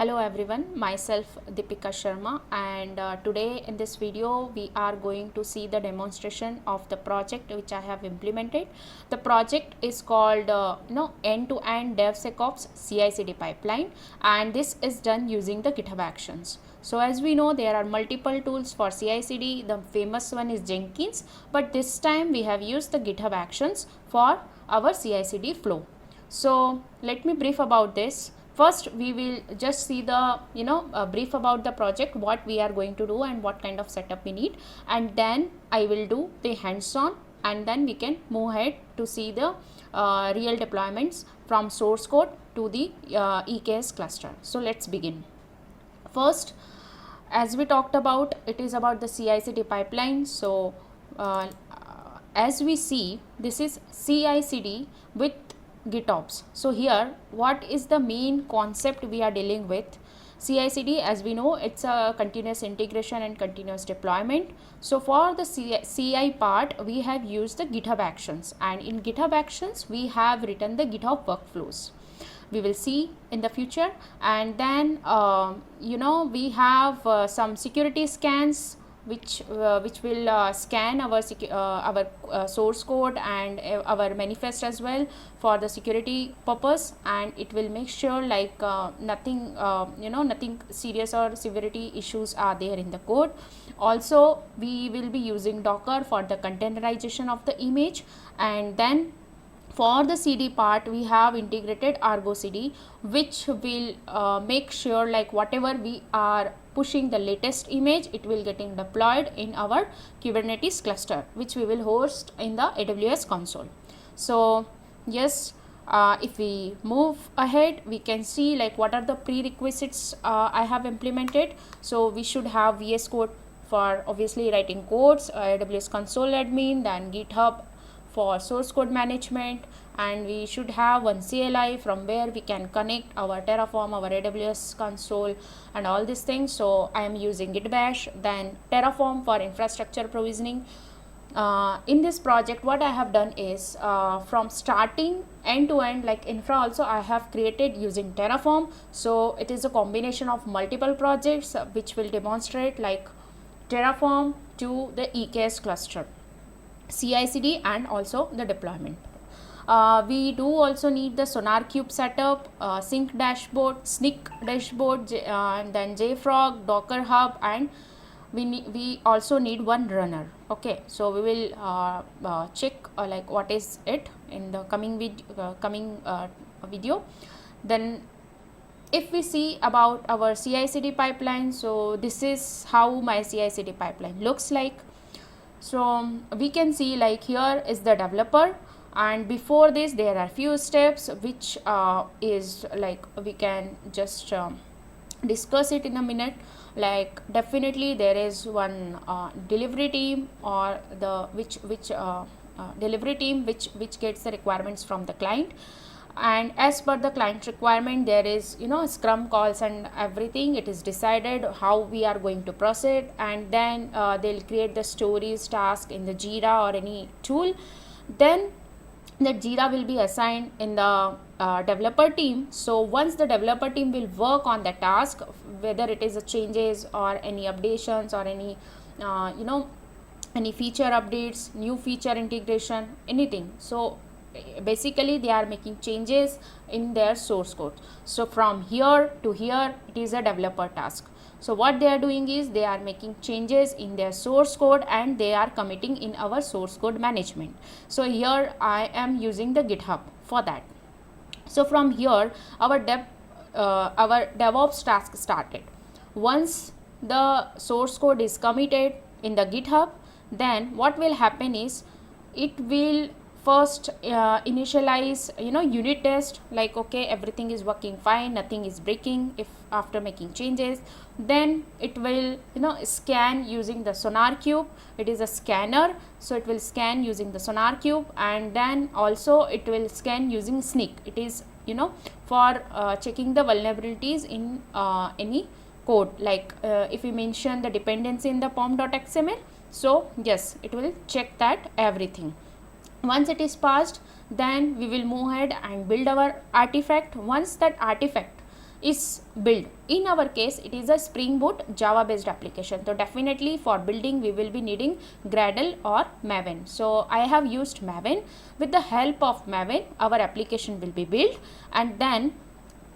Hello everyone, myself Deepika Sharma, and today in this video we are going to see the demonstration of the project which I have implemented. The project is called end-to-end DevSecOps CI/CD pipeline, and this is done using the GitHub Actions. So as we know, there are multiple tools for CI/CD. The famous one is Jenkins, but this time we have used the GitHub Actions for our CI/CD flow. So let me brief about this. First we will just see the brief about the project, what we are going to do and what kind of setup we need, and then I will do the hands-on, and then we can move ahead to see the real deployments from source code to the EKS cluster. So let's begin. First, as we talked about, it is about the CI/CD pipeline. So as we see, this is CI/CD with GitOps. So here what is the main concept we are dealing with? CI/CD, as we know, it's a continuous integration and continuous deployment. So for the CI part we have used the GitHub Actions, and in GitHub Actions we have written the GitHub workflows. We will see in the future, and then we have some security scans which will scan our source code and our manifest as well for the security purpose, and it will make sure like nothing serious or severity issues are there in the code. Also we will be using Docker for the containerization of the image, and then for the CD part we have integrated Argo CD, which will make sure like whatever we are pushing the latest image, it will getting deployed in our Kubernetes cluster, which we will host in the AWS console. So yes, if we move ahead, we can see like what are the prerequisites I have implemented. So we should have VS Code for obviously writing codes, AWS console admin, then GitHub for source code management, and we should have one CLI from where we can connect our Terraform, our AWS console and all these things. So I am using Git bash, then Terraform for infrastructure provisioning. In this project what I have done is from starting end to end, like infra also I have created using Terraform. So it is a combination of multiple projects which will demonstrate like Terraform to the EKS cluster, CI/CD and also the deployment. We do also need the SonarQube setup, sync dashboard, snic dashboard, and then JFrog, Docker Hub, and we also need one runner. Okay, so we will check like what is it in the coming video. Then if we see about our CI/CD pipeline, so this is how my CI/CD pipeline looks like. So we can see like here is the developer, and before this there are few steps which is like we can just discuss it in a minute. Like definitely there is one delivery team or the delivery team which gets the requirements from the client, and as per the client requirement there is scrum calls and everything. It is decided how we are going to proceed, and then they'll create the stories task in the Jira or any tool. Then that Jira will be assigned in the developer team. So once the developer team will work on the task, whether it is a changes or any updations or any any feature updates, new feature integration, anything. So basically they are making changes in their source code. So from here to here it is a developer task. So what they are doing is they are making changes in their source code and they are committing in our source code management. So here I am using the GitHub for that. So from here our DevOps task started. Once the source code is committed in the GitHub, then what will happen is it will first initialize unit test, like okay, everything is working fine, nothing is breaking if after making changes. Then it will scan using the SonarQube. It is a scanner, so it will scan using the SonarQube, and then also it will scan using snic. It is for checking the vulnerabilities in any code, like if we mention the dependency in the pom.xml, so yes, it will check that everything. Once it is passed, then we will move ahead and build our artifact. Once that artifact is built. In our case, it is a Spring Boot Java based application. So definitely for building we will be needing Gradle or Maven. So I have used Maven. With the help of Maven, our application will be built, and then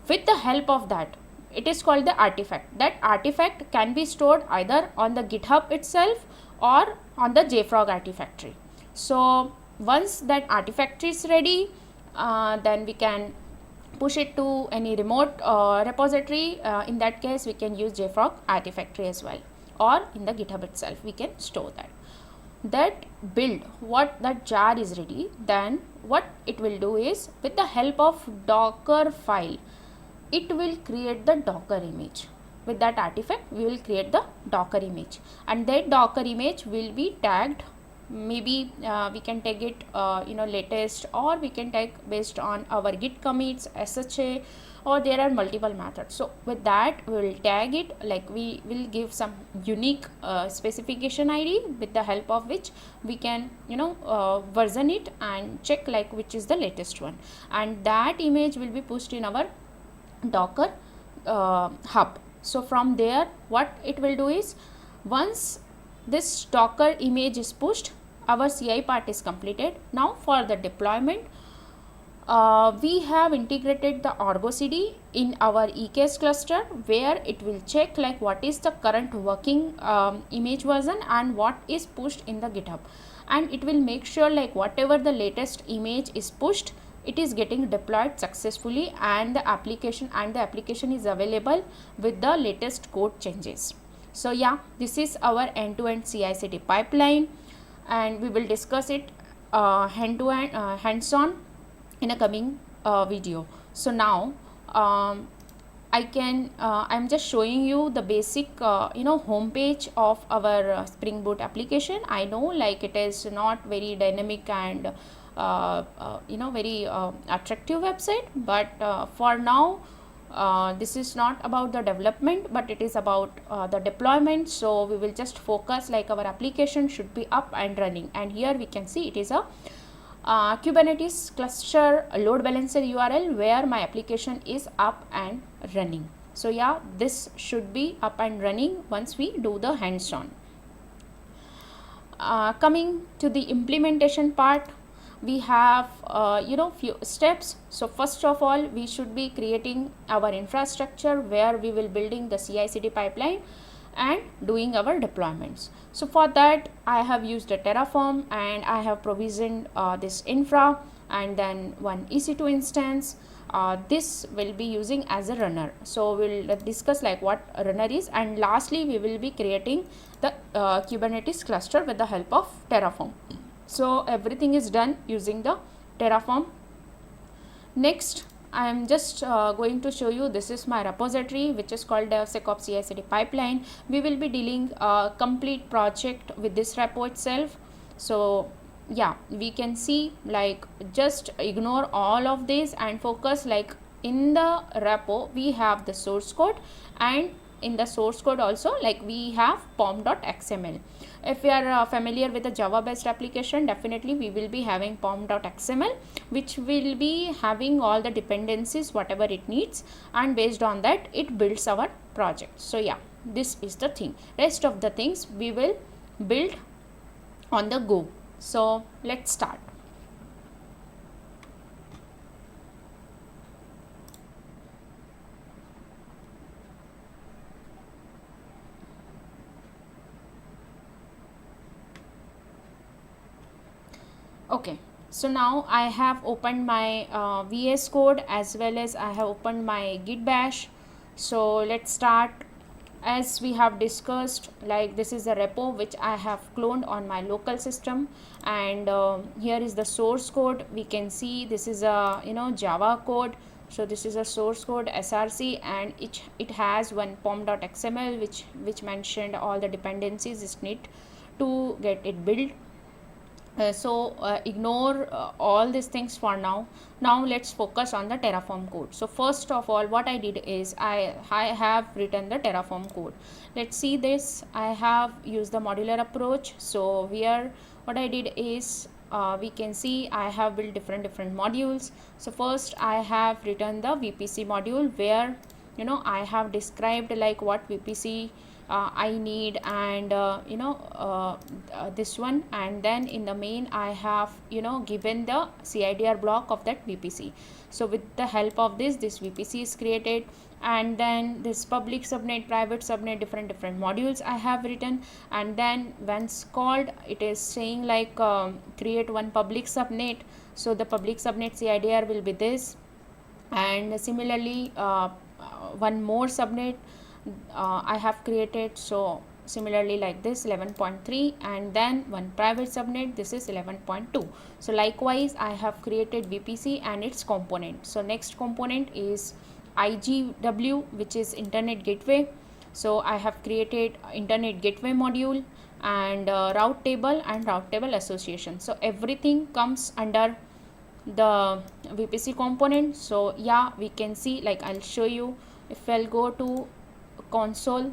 with the help of that, it is called the artifact. That artifact can be stored either on the GitHub itself or on the JFrog Artifactory. So once that artifact is ready, then we can push it to any remote repository. In that case, we can use JFrog Artifactory as well, or in the GitHub itself we can store that. That build, what that jar is ready, then what it will do is, with the help of Docker file, it will create the Docker image. With that artifact we will create the Docker image, and that Docker image will be tagged. Maybe we can tag it latest, or we can tag based on our git commits, SHA, or there are multiple methods. So with that we will tag it, like we will give some unique specification ID, with the help of which we can version it and check like which is the latest one, and that image will be pushed in our Docker hub. So from there what it will do is, once this Docker image is pushed, our CI part is completed. Now for the deployment, we have integrated the Argo CD in our EKS cluster, where it will check like what is the current working image version and what is pushed in the GitHub, and it will make sure like whatever the latest image is pushed, it is getting deployed successfully, and the application is available with the latest code changes. So yeah, this is our end-to-end CI/CD pipeline, and we will discuss it hand-to-hand, hands-on in a coming video. So now I'm just showing you the basic home page of our Spring Boot application. I know like it is not very dynamic and very attractive website, but for now this is not about the development, but it is about the deployment. So we will just focus like our application should be up and running, and here we can see it is a Kubernetes cluster load balancer URL where my application is up and running. So yeah, this should be up and running once we do the hands-on. Coming to the implementation part, we have few steps. So first of all, we should be creating our infrastructure where we will building the CI/CD pipeline and doing our deployments. So for that I have used a Terraform, and I have provisioned this infra, and then one EC2 instance. This will be using as a runner. So we'll discuss like what a runner is, and lastly we will be creating the Kubernetes cluster with the help of Terraform. So everything is done using the Terraform. Next I am just going to show you, this is my repository which is called DevSecOps CI/CD pipeline. We will be dealing a complete project with this repo itself. So yeah, we can see like just ignore all of this and focus like in the repo we have the source code, and in the source code also like we have pom.xml. If you are familiar with the Java based application, definitely we will be having pom.xml, which will be having all the dependencies whatever it needs, and based on that it builds our project. So yeah, this is the thing. Rest of the things we will build on the go. So let's start. Okay, so now I have opened my VS Code as well as I have opened my Git bash. So let's start. As we have discussed, like this is a repo which I have cloned on my local system, and here is the source code. We can see this is a Java code. So this is a source code src, and it has one pom.xml which mentioned all the dependencies is need to get it built. Ignore all these things for now. Now let's focus on the Terraform code. So first of all, what I did is I have written the Terraform code. Let's see this. I have used the modular approach. So here what I did is we can see I have built different modules. So first I have written the VPC module where I have described like what VPC I need, and this one, and then in the main I have given the CIDR block of that VPC. So with the help of this VPC is created, and then this public subnet, private subnet, different modules I have written, and then once called it is saying like create one public subnet. So the public subnet CIDR will be this, and similarly one more subnet I have created. So similarly like this 11.3, and then one private subnet, this is 11.2. so likewise I have created VPC and its component. So next component is IGW, which is internet gateway. So I have created internet gateway module, and route table and route table association. So everything comes under the VPC component. So yeah, we can see, like I'll show you. If I'll go to console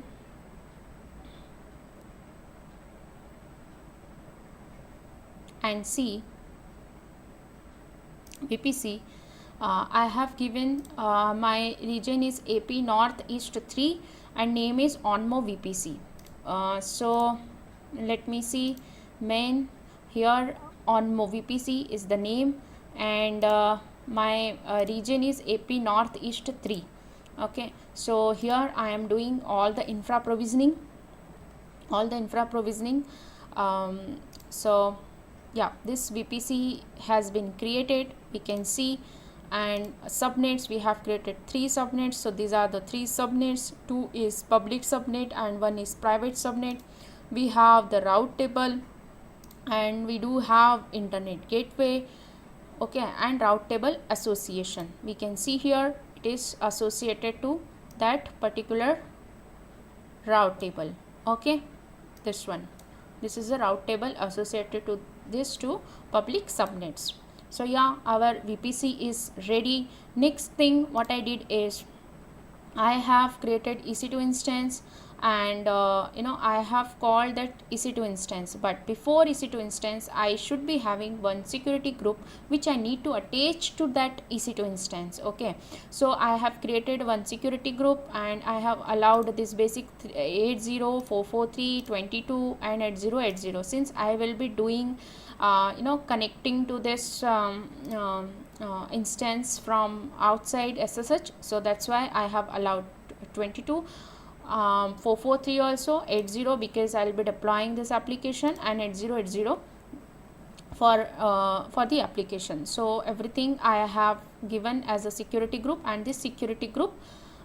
and see VPC, I have given my region is AP Northeast 3 and name is Onmo VPC. So let me see, main here Onmo VPC is the name, and my region is AP Northeast 3. Okay, so here I am doing all the infra provisioning, so yeah, this VPC has been created, we can see. And subnets, we have created 3 subnets. So these are the 3 subnets, 2 is public subnet and 1 is private subnet. We have the route table, and we do have internet gateway, okay, and route table association. We can see here it is associated to that particular route table. Okay, this one, this is a route table associated to these 2 public subnets. So yeah, our VPC is ready. Next thing what I did is I have created EC2 instance, and I have called that EC2 instance. But before EC2 instance, I should be having one security group which I need to attach to that EC2 instance. Okay, so I have created one security group, and I have allowed this basic 80, 443, 22 and 8080. Since I will be doing connecting to this instance from outside SSH, so that's why I have allowed 22, 443 also, 80 because I will be deploying this application, and 8080 for the application. So everything I have given as a security group, and this security group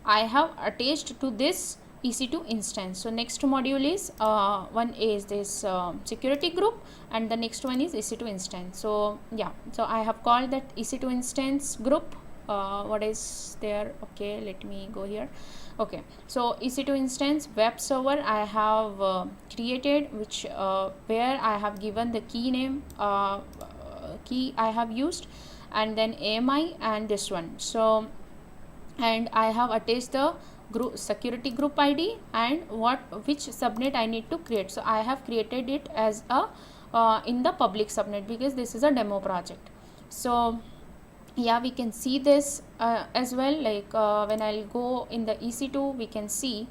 I have attached to this EC2 instance. So next module is one is this security group, and the next one is EC2 instance. So yeah, so I have called that EC2 instance group. What is there? Okay, let me go here. Okay, so EC2 instance web server I have created, which where I have given the key name, key I have used, and then AMI and this one. So and I have attached the group security group ID and which subnet I need to create. So I have created it as a in the public subnet, because this is a demo project. So yeah, we can see this as well, like when I'll go in the EC2, we can see,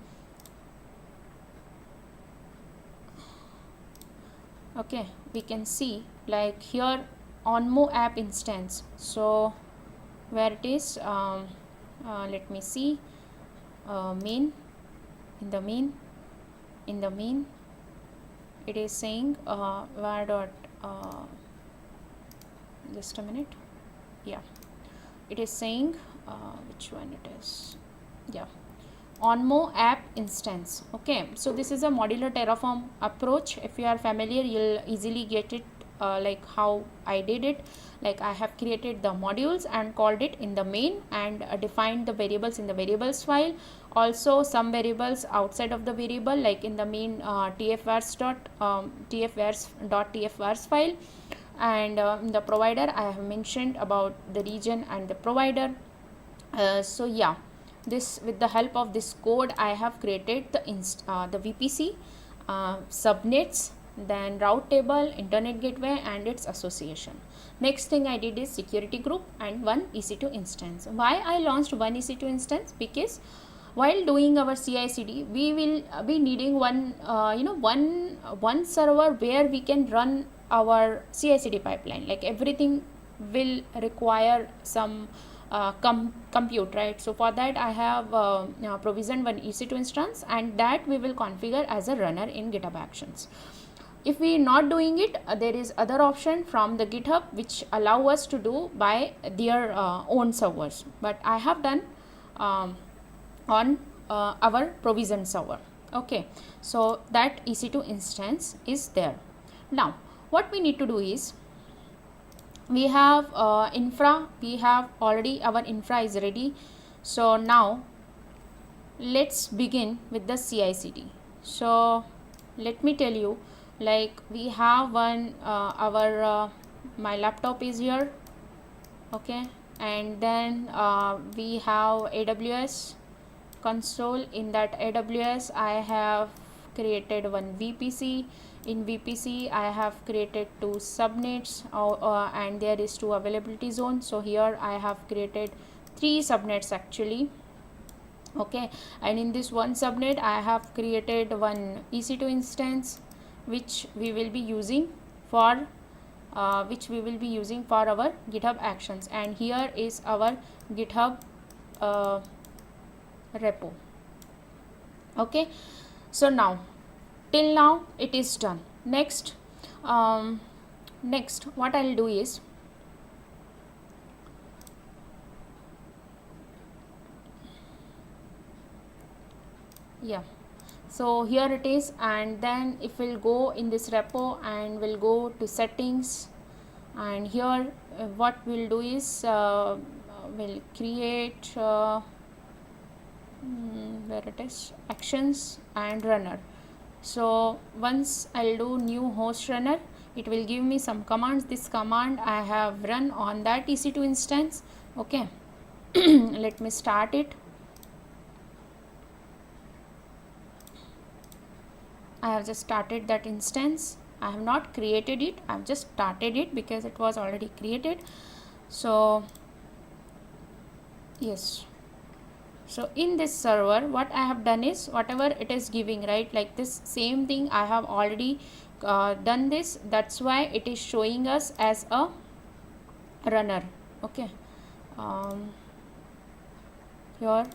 okay, we can see like here Onmo app instance. So where it is, let me see, main, in the main it is saying var dot just a minute, yeah, it is saying which one it is, yeah, Onmo app instance. Okay, so this is a modular Terraform approach. If you are familiar, you'll easily get it, like how I did it. Like I have created the modules and called it in the main, and defined the variables in the variables file. Also some variables outside of the variable, like in the main tfvars.tfvars file, and in the provider I have mentioned about the region and the provider. So yeah, this, with the help of this code, I have created the VPC, subnets, then route table, internet gateway and its association. Next thing I did is security group and one EC2 instance. Why I launched one EC2 instance? Because while doing our CI/CD, we will be needing one one server where we can run our CI/CD pipeline. Like everything will require some compute, right? So for that I have provisioned one EC2 instance, and that we will configure as a runner in GitHub Actions. If we not doing it, there is other option from the GitHub which allow us to do by their own servers, but I have done on our provision server. Okay, so that EC2 instance is there. Now what we need to do is, we have infra, we have already, our infra is ready. So now let's begin with the CI/CD. So let me tell you, like we have one our my laptop is here, okay, and then we have AWS console. In that AWS I have created one VPC. In VPC I have created 2 subnets and there is 2 availability zones. So here I have created 3 subnets actually, okay, and in this one subnet I have created one EC2 instance which we will be using for our GitHub Actions, and here is our GitHub repo. Okay, so now till now it is done. Next what I'll do is, yeah, so here it is, and then if we'll go in this repo and we'll go to settings, and here what we'll do is we'll create where it is, actions and runner. So once I'll do new host runner, it will give me some commands. This command I have run on that EC2 instance. Okay, let me start it. I have just started that instance. I have not created it, I have just started it because it was already created. So yes, so in this server what I have done is, whatever it is giving, right, like this same thing I have already done this, that's why it is showing us as a runner. Okay, here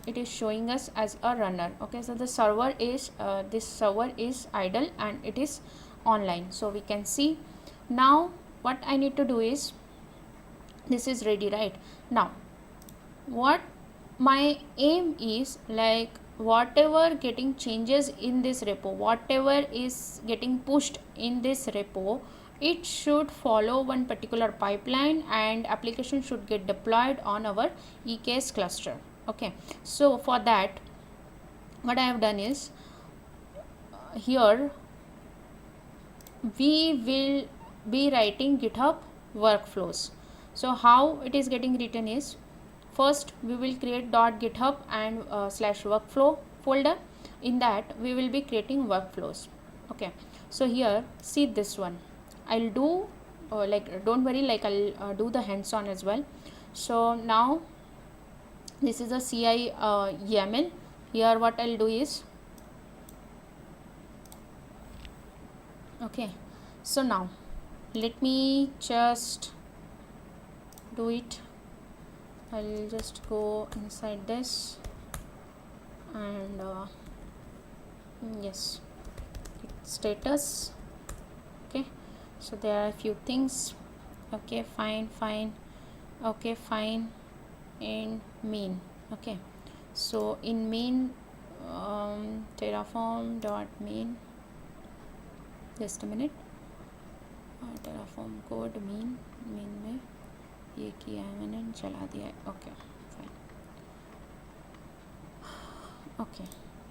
it is showing us as a runner. Okay, so the server is this server is idle and it is online. So we can see now what I need to do is, this is ready, right? Now what my aim is, like whatever getting changes in this repo, whatever is getting pushed in this repo, it should follow one particular pipeline and application should get deployed on our EKS cluster. Okay, so for that what I have done is, here we will be writing GitHub workflows. So how it is getting written is, first we will create .github and /workflow folder. In that we will be creating workflows. Okay, so here see this one, I'll do like don't worry, like I'll do the hands-on as well. So now this is a CI YAML. Here what I'll do is, okay, so now let me just do it. I'll just go inside this and yes, status. Okay, so there are a few things. Okay, fine, okay, fine, and main. Okay, so in main terraform dot main, just a minute, terraform code main में ये किया है मैंने, चला दिया है. Okay, fine. Okay,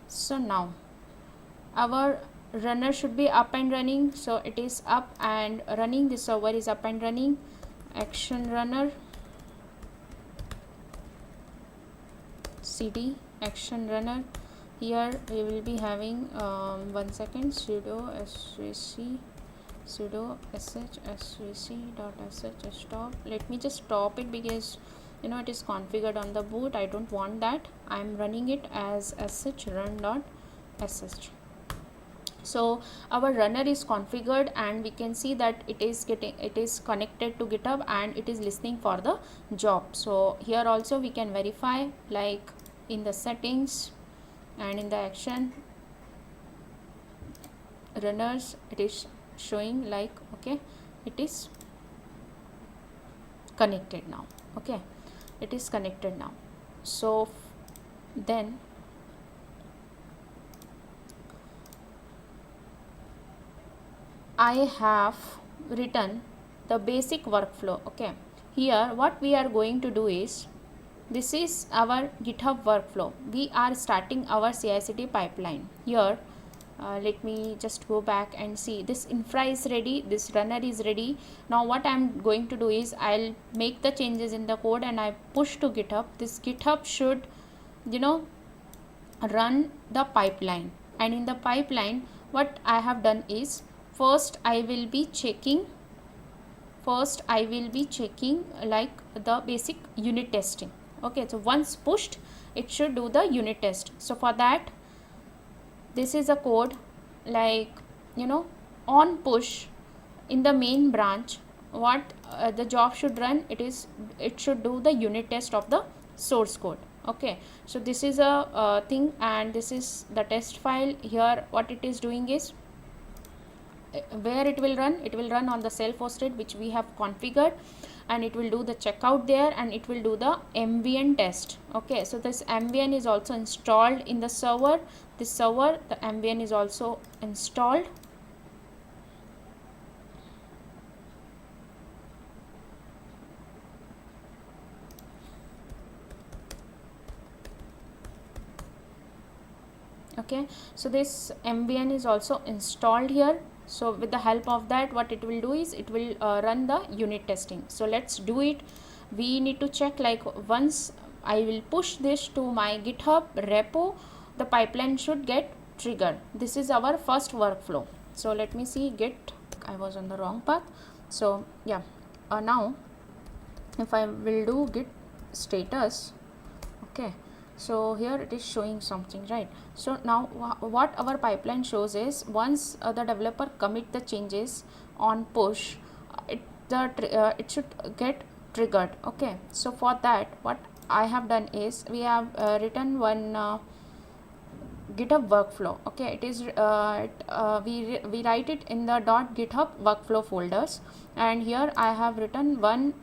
so now our runner should be up and running. So it is up and running, the server is up and running. Action runner cd action runner. Here we will be having 1 second, sudo svc sudo sh svc dot sh stop. Let me just stop it because it is configured on the boot. I don't want that. I am running it as sh run.sh. So our runner is configured, and we can see that it is connected to GitHub and it is listening for the job. So here also we can verify, like in the settings and in the action runners, it is showing like, okay, it is connected now. Okay, it is connected now. So then I have written the basic workflow. Okay, here what we are going to do is, this is our GitHub workflow. We are starting our CI/CD pipeline. Here let me just go back and see, this infra is ready, this runner is ready. Now what I'm going to do is, I'll make the changes in the code and I push to GitHub. This GitHub should run the pipeline, and in the pipeline what I have done is, first I will be checking like the basic unit testing. Okay, so once pushed, it should do the unit test. So for that, this is a code, like on push in the main branch, what the job should run, it should do the unit test of the source code. Okay, so this is a thing, and this is the test file. Here what it is doing is, where it will run on the self-hosted, which we have configured, and it will do the checkout there, and it will do the MVN test. Okay, so this MVN is also installed in the server. This server, the MVN is also installed. Okay, so this MVN is also installed here. So with the help of that, what it will do is, it will run the unit testing. So let's do it. We need to check, like once I will push this to my GitHub repo, the pipeline should get triggered. This is our first workflow. So let me see git, I was on the wrong path. So yeah, now if I will do git status, okay, so here it is showing something, right? So now what our pipeline shows is, once the developer commit the changes on push, it should get triggered. Okay, so for that, what I have done is, we have written one GitHub workflow. Okay, it is we write it in the .github workflow folders, and here I have written one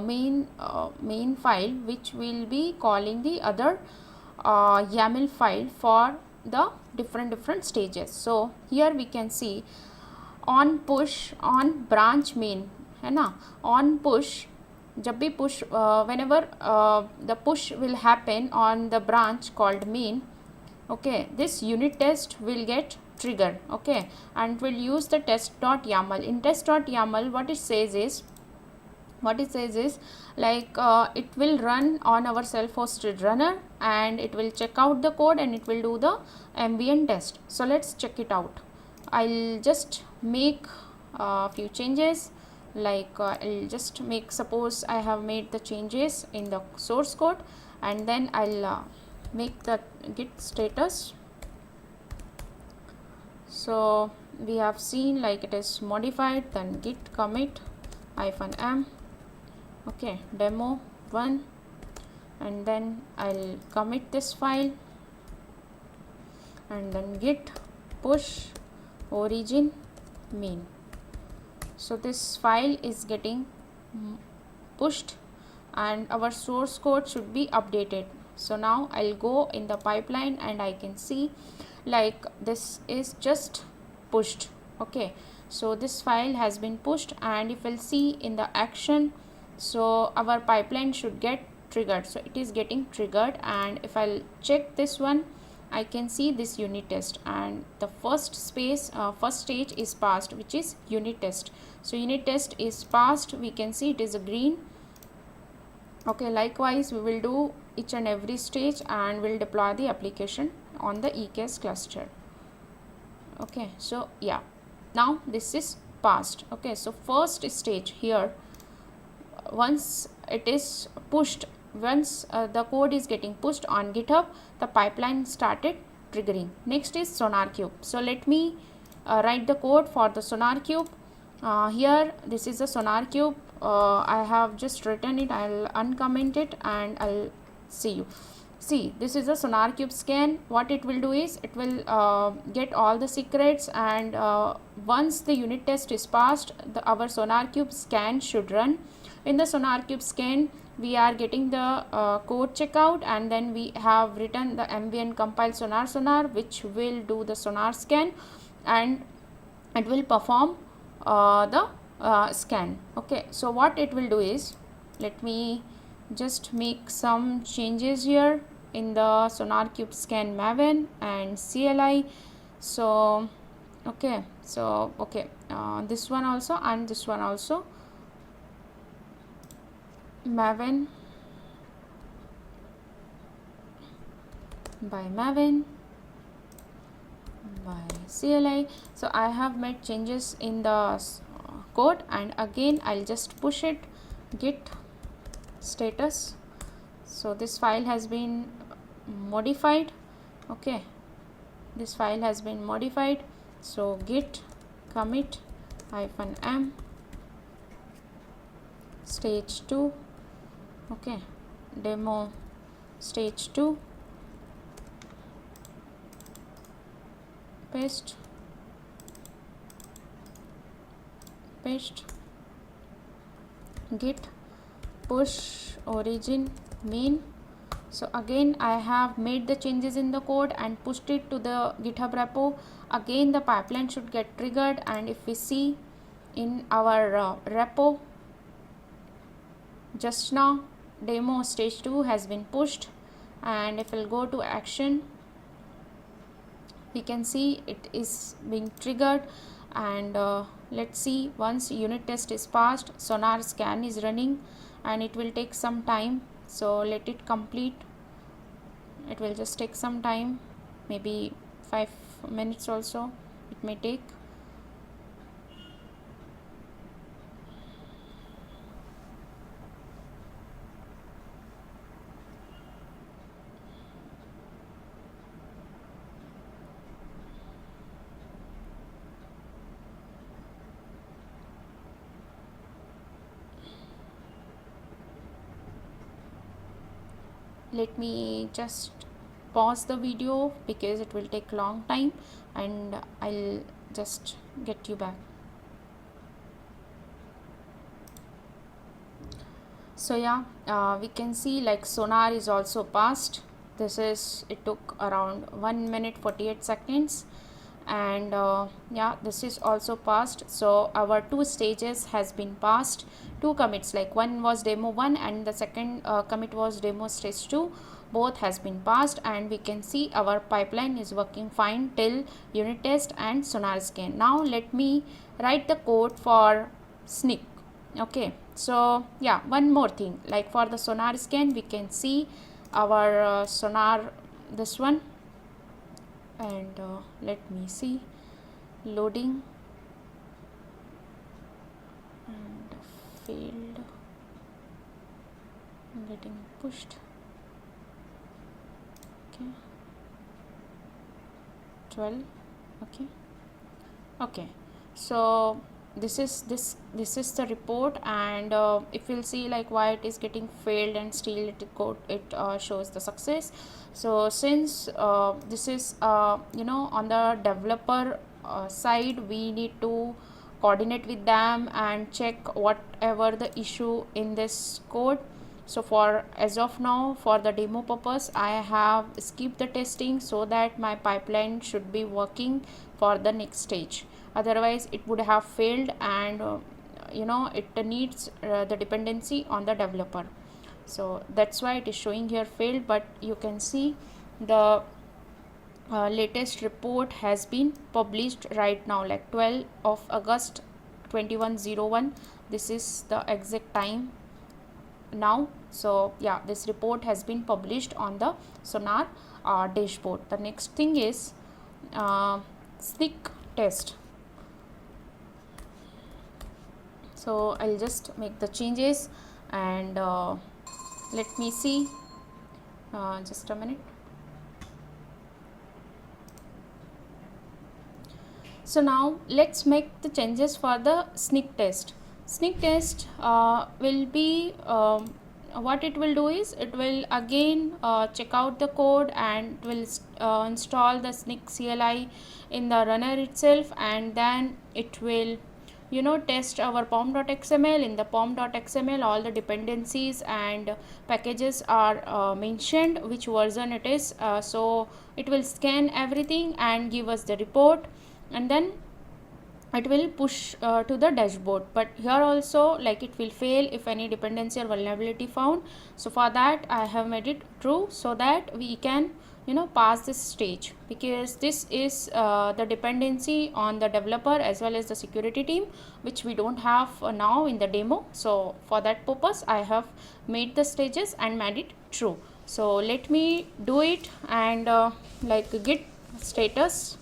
main file, which will be calling the other YAML file for the different stages. So here we can see, on push on branch main, है ना, on push, जब भी push whenever the push will happen on the branch called main, okay, this unit test will get triggered. Okay, and will use the test.yaml. In test.yaml, what it says is, like it will run on our self-hosted runner, and it will check out the code, and it will do the ambient test. So let's check it out. I'll just make a few changes, like I'll just make, suppose I have made the changes in the source code, and then I'll make the git status. So we have seen, like it is modified, then git commit -m, okay, demo1, and then I'll commit this file, and then git push origin main. So this file is getting pushed, and our source code should be updated. So now I'll go in the pipeline, and I can see, like this is just pushed. Okay, so this file has been pushed, and if we'll see in the action, so our pipeline should get triggered. So it is getting triggered, and if I'll check this one, I can see this unit test, and the first stage is passed, which is unit test. So unit test is passed, we can see it is a green. Okay, likewise we will do each and every stage, and we'll deploy the application on the EKS cluster. Okay, so yeah, now this is passed. Okay, so first stage here, once it is pushed, once the code is getting pushed on GitHub, the pipeline started triggering. Next is SonarQube. So let me write the code for the SonarQube. Here this is the SonarQube. I have just written it. I'll uncomment it and I'll see you. See, this is a SonarQube scan. What it will do is it will get all the secrets, and once the unit test is passed, our SonarQube scan should run. In the SonarQube scan, we are getting the code checkout, and then we have written the ambient compile sonar, which will do the sonar scan, and it will perform the scan. Okay, so what it will do is, let me just make some changes here in the SonarQube scan maven and CLI. So okay, so okay, this one also and this one also, maven by maven by CLI. So I have made changes in the code, and again I'll just push it, git status. So this file has been modified. Okay, this file has been modified. So git commit -m stage 2. Okay, demo stage 2, paste, git push origin main. So again I have made the changes in the code and pushed it to the GitHub repo. Again the pipeline should get triggered, and if we see in our repo, just now demo stage 2 has been pushed, and if we'll go to action, we can see it is being triggered. And let's see, once unit test is passed, sonar scan is running, and it will take some time. So let it complete. It will just take some time, maybe 5 minutes also it may take. Let me just pause the video because it will take long time, and I'll just get you back. So yeah, we can see like sonar is also passed. It took around 1 minute 48 seconds, and yeah, this is also passed. So our 2 stages has been passed, 2 commits, like one was demo 1 and the second commit was demo stage 2. Both has been passed, and we can see our pipeline is working fine till unit test and sonar scan. Now let me write the code for snick. Okay, so yeah, one more thing, like for the sonar scan, we can see our sonar, this one, and let me see, loading and failed, getting pushed. Okay, 12. Okay, so this is the report, and if you'll see like why it is getting failed and still it shows the success. So since this is on the developer side, we need to coordinate with them and check whatever the issue in this code. So for as of now, for the demo purpose, I have skipped the testing so that my pipeline should be working for the next stage. Otherwise it would have failed, and it needs the dependency on the developer. So that's why it is showing here failed. But you can see the latest report has been published right now, like 12 of August 2101. This is the exact time now. So yeah, this report has been published on the sonar dashboard. The next thing is snick test. So I'll just make the changes. and let me see, just a minute. So now let's make the changes for the sneak test. Sneak test will be what it will do is it will again check out the code and will install the sneak CLI in the runner itself, and then it will test our pom.xml. In the pom.xml all the dependencies and packages are mentioned, which version it is, so it will scan everything and give us the report, and then it will push to the dashboard. But here also, like, it will fail if any dependency or vulnerability found. So for that I have made it true, so that we can pass this stage, because this is the dependency on the developer as well as the security team, which we don't have now in the demo. So for that purpose I have made the stages and made it true. So let me do it, and like git status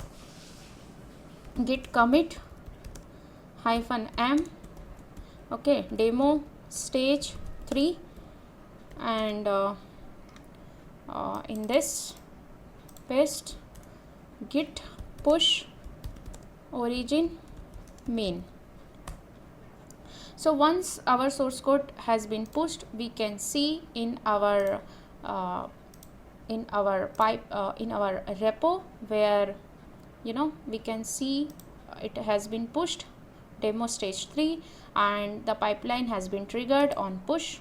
git commit -m, okay, demo stage 3, and in this paste git push origin main. So once our source code has been pushed, we can see in our repo where we can see it has been pushed, demo stage 3, and the pipeline has been triggered on push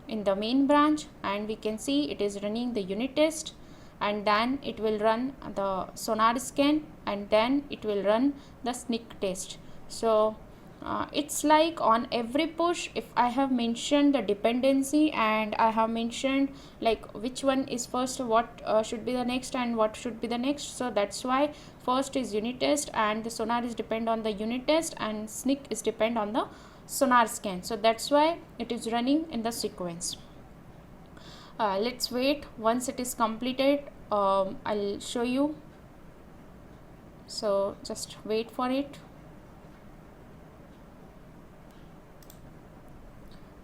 in the main branch, and we can see it is running the unit test, and then it will run the sonar scan, and then it will run the sneak test. So it's like on every push, if I have mentioned the dependency and I have mentioned like which one is first, what should be the next, and what should be the next. So that's why first is unit test, and the sonar is depend on the unit test, and sneak is depend on the sonar scan. So that's why it is running in the sequence. Let's wait. Once it is completed, I'll show you. So just wait for it.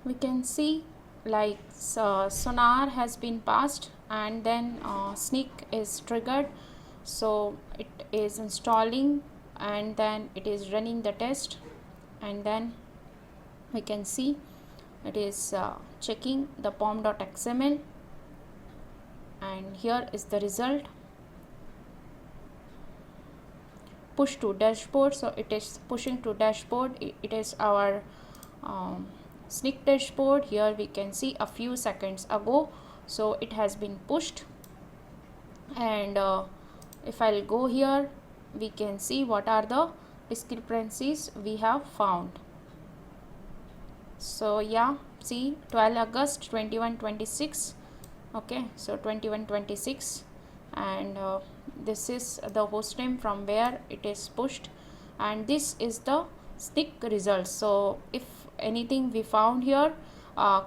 We can see like sonar has been passed, and then sneak is triggered, so it is installing, and then it is running the test, and then we can see it is checking the pom.xml, and here is the result, push to dashboard. So it is pushing to dashboard. It is our sneak dashboard. Here we can see a few seconds ago, so it has been pushed, and if I'll go here, we can see what are the discrepancies we have found. So yeah, see 12 August 2126, okay, so 2126, and this is the host name from where it is pushed, and this is the sneak results. So if anything we found here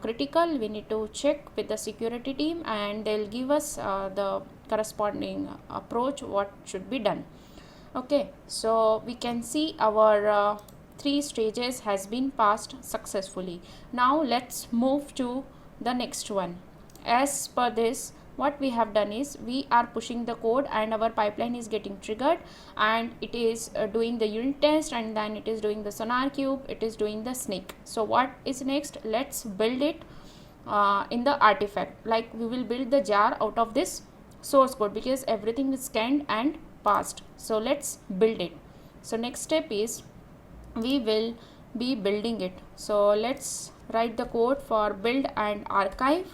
critical, we need to check with the security team, and they'll give us the corresponding approach what should be done. Okay, so we can see our 3 stages has been passed successfully. Now let's move to the next one. As per this, what we have done is we are pushing the code, and our pipeline is getting triggered, and it is doing the unit test, and then it is doing the SonarQube, it is doing the sneak. So what is next? Let's build it in the artifact. Like, we will build the jar out of this source code, because everything is scanned and passed. So let's build it. So next step is we will be building it. So let's write the code for build and archive.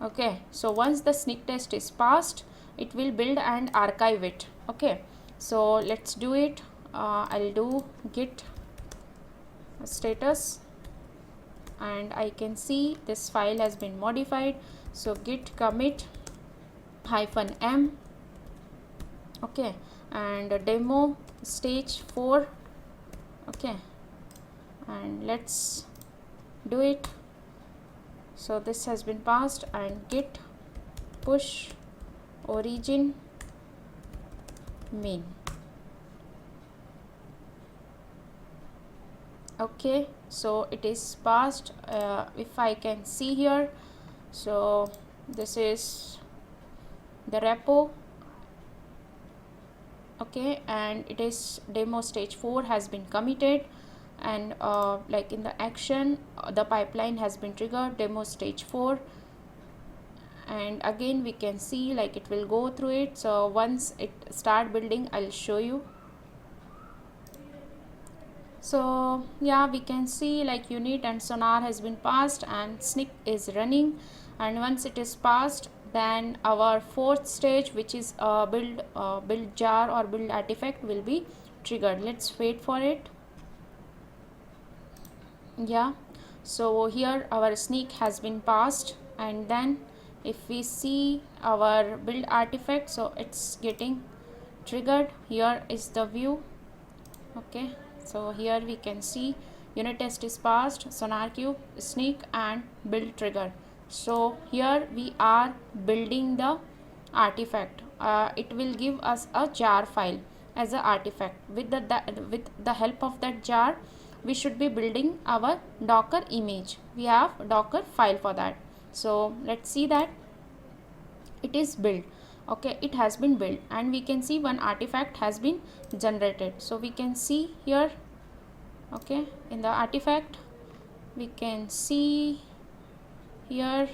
Okay, so once the sneak test is passed, it will build and archive it. Okay, so let's do it. I'll do git status, and I can see this file has been modified. So git commit -m, okay, and demo stage 4, okay, and let's do it. So this has been passed, and git push origin main. Okay, so it is passed. If I can see here, so this is the repo. Okay, and it is demo stage 4 has been committed, and like in the action, the pipeline has been triggered, demo stage 4, and again we can see like it will go through it. So once it start building, I'll show you. So yeah, we can see like unit and sonar has been passed and snick is running, and once it is passed, then our fourth stage, which is build jar or build artifact, will be triggered. Let's wait for it. Yeah, so here our sneak has been passed, and then if we see our build artifact, so it's getting triggered. Here is the view. Okay, so here we can see unit test is passed, SonarQube, sneak, and build triggered. So here we are building the artifact. It will give us a jar file as an artifact. With the help of that jar, we should be building our Docker image. We have Docker file for that. So let's see that it is built. Okay, it has been built, and we can see one artifact has been generated. So we can see here, okay, in the artifact we can see here,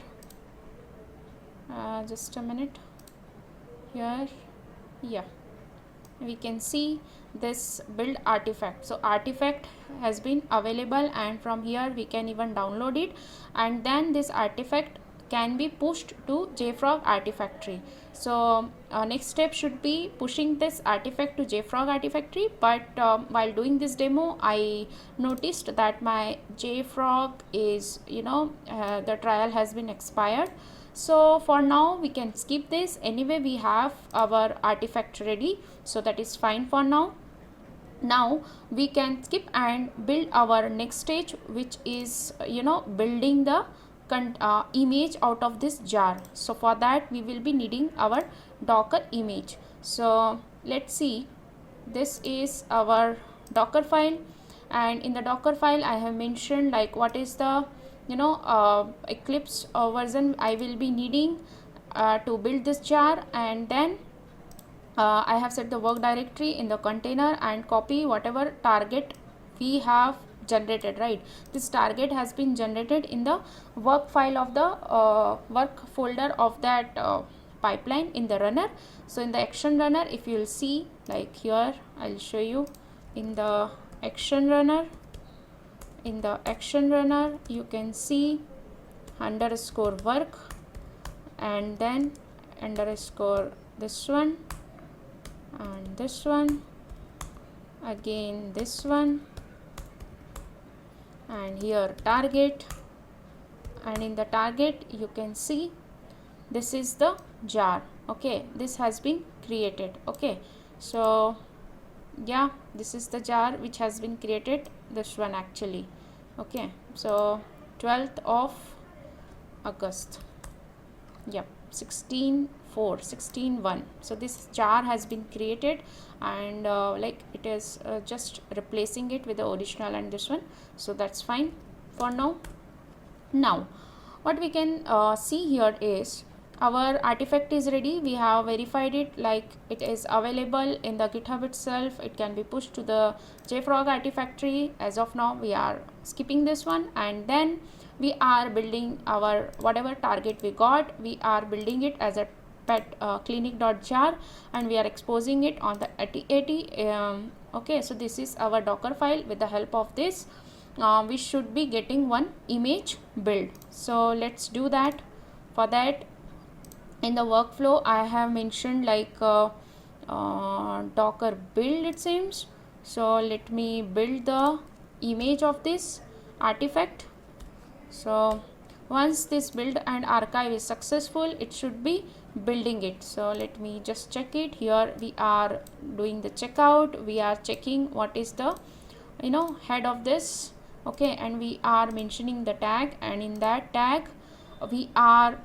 just a minute, here, yeah, we can see this build artifact. So artifact has been available, and from here we can even download it, and then this artifact can be pushed to JFrog Artifactory. So next step should be pushing this artifact to JFrog Artifactory, but while doing this demo, I noticed that my JFrog is, the trial has been expired. So for now we can skip this. Anyway, we have our artifact ready, so that is fine for now. Now we can skip and build our next stage, which is building the image out of this jar. So for that we will be needing our Docker image. So let's see, this is our Docker file, and in the Docker file I have mentioned like what is the Eclipse version I will be needing to build this jar, and then I have set the work directory in the container and copy whatever target we have generated, right? This target has been generated in the work file of the work folder of that pipeline in the runner. So in the action runner, if you will see, like here I'll show you, in the action runner, you can see underscore work, and then underscore this one, and this one, again this one, and here target, and in the target you can see this is the jar. Okay, this has been created. Okay, so yeah, this is the jar which has been created, this one actually. Okay, so 12th of August, yep, 16/4/16/1. So this jar has been created, and like it is just replacing it with the original and this one. So that's fine for now. Now what we can see here is our artifact is ready. We have verified it, like it is available in the GitHub itself. It can be pushed to the JFrog Artifactory. As of now we are skipping this one, and then we are building our whatever target we got. We are building it as a pet clinic.jar, and we are exposing it on the AT. Okay, so this is our Docker file. With the help of this we should be getting one image build. So let's do that. For that, in the workflow I have mentioned like Docker build, it seems. So let me build the image of this artifact. So once this build and archive is successful, it should be building it. So let me just check it. Here we are doing the checkout. We are checking what is the head of this. Okay, and we are mentioning the tag, and in that tag we are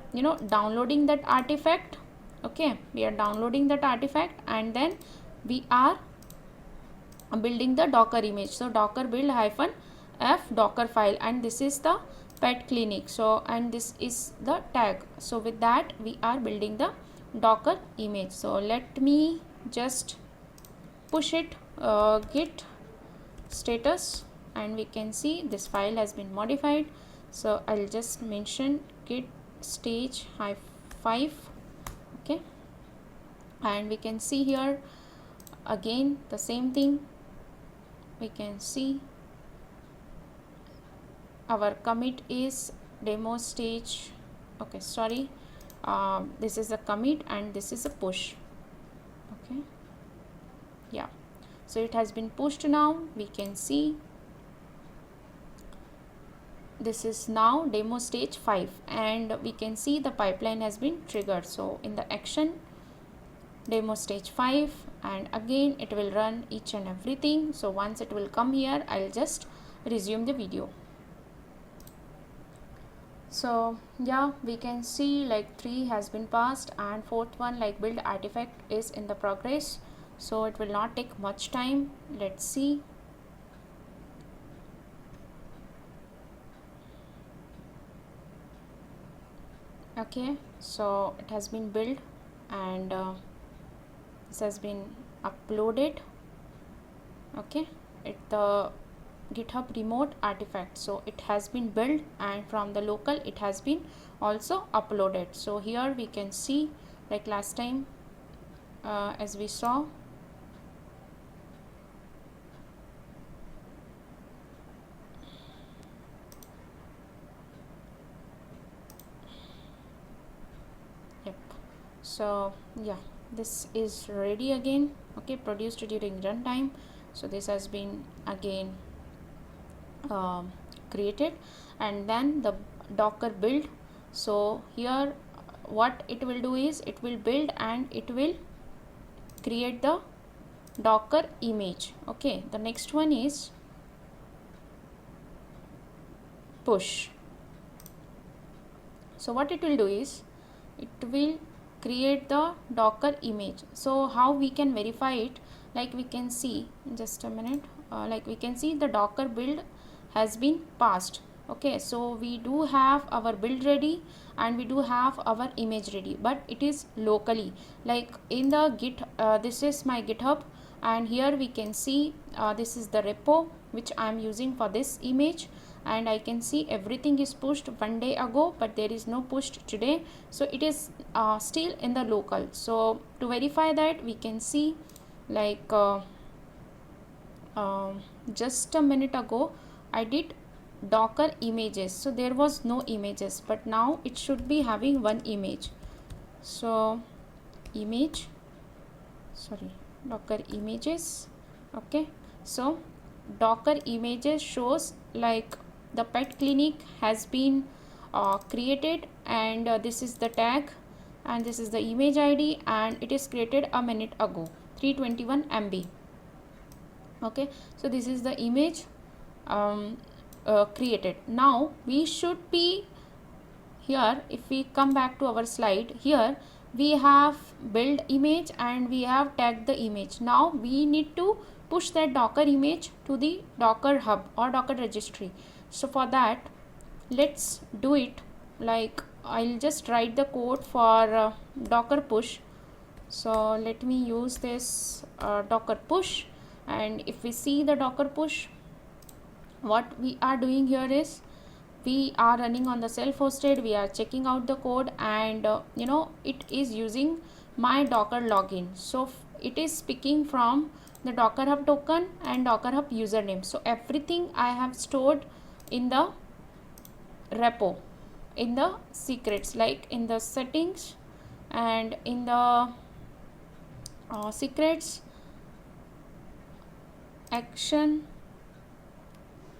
downloading that artifact. Okay, we are downloading that artifact, and then we are building the Docker image. So Docker build hyphen f docker file, and this is the pet clinic. So and this is the tag. So with that we are building the docker image. So let me just push it git status, and we can see this file has been modified. So I'll just mention git stage 5. Okay, and we can see here again the same thing. We can see our commit is demo stage. Okay, sorry, this is a commit and this is a push. Okay, yeah, so it has been pushed. Now we can see this is now demo stage 5, and we can see the pipeline has been triggered. So in the action demo stage 5, and again it will run each and everything. So once it will come here, I'll just resume the video. So yeah, we can see like 3 has been passed, and 4th one like build artifact is in the progress. So it will not take much time. Let's see. Okay, so it has been built, and this has been uploaded. Okay, the GitHub remote artifact, so it has been built, and from the local it has been also uploaded. So here we can see like last time as we saw, yep. So yeah, this is ready again. Okay, produced during runtime. So this has been again created, and then the docker build. So here what it will do is it will build and it will create the docker image. Okay, the next one is push. So what it will do is it will create the docker image. So how we can verify it, like we can see, just a minute, like we can see the docker build has been passed. Okay, so we do have our build ready and we do have our image ready, but it is locally, like in the git. This is my GitHub, and here we can see this is the repo which I am using for this image, and I can see everything is pushed 1 day ago, but there is no pushed today. So it is still in the local. So to verify that, we can see like just a minute ago I did docker images, so there was no images, but now it should be having one image. So image, sorry, docker images. Okay, so docker images shows like the pet clinic has been created, and this is the tag, and this is the image ID, and it is created a minute ago, 321 MB. Okay, so this is the image created. Now we should be here. If we come back to our slide, here we have build image and we have tagged the image. Now we need to push that docker image to the docker hub or docker registry. So for that, let's do it. Like I'll just write the code for docker push. So let me use this docker push, and if we see the docker push, what we are doing here is we are running on the self-hosted. We are checking out the code, and you know, it is using my docker login. So it is picking from the docker hub token and docker hub username. So everything I have stored in the repo, in the secrets, like in the settings and in the secrets action.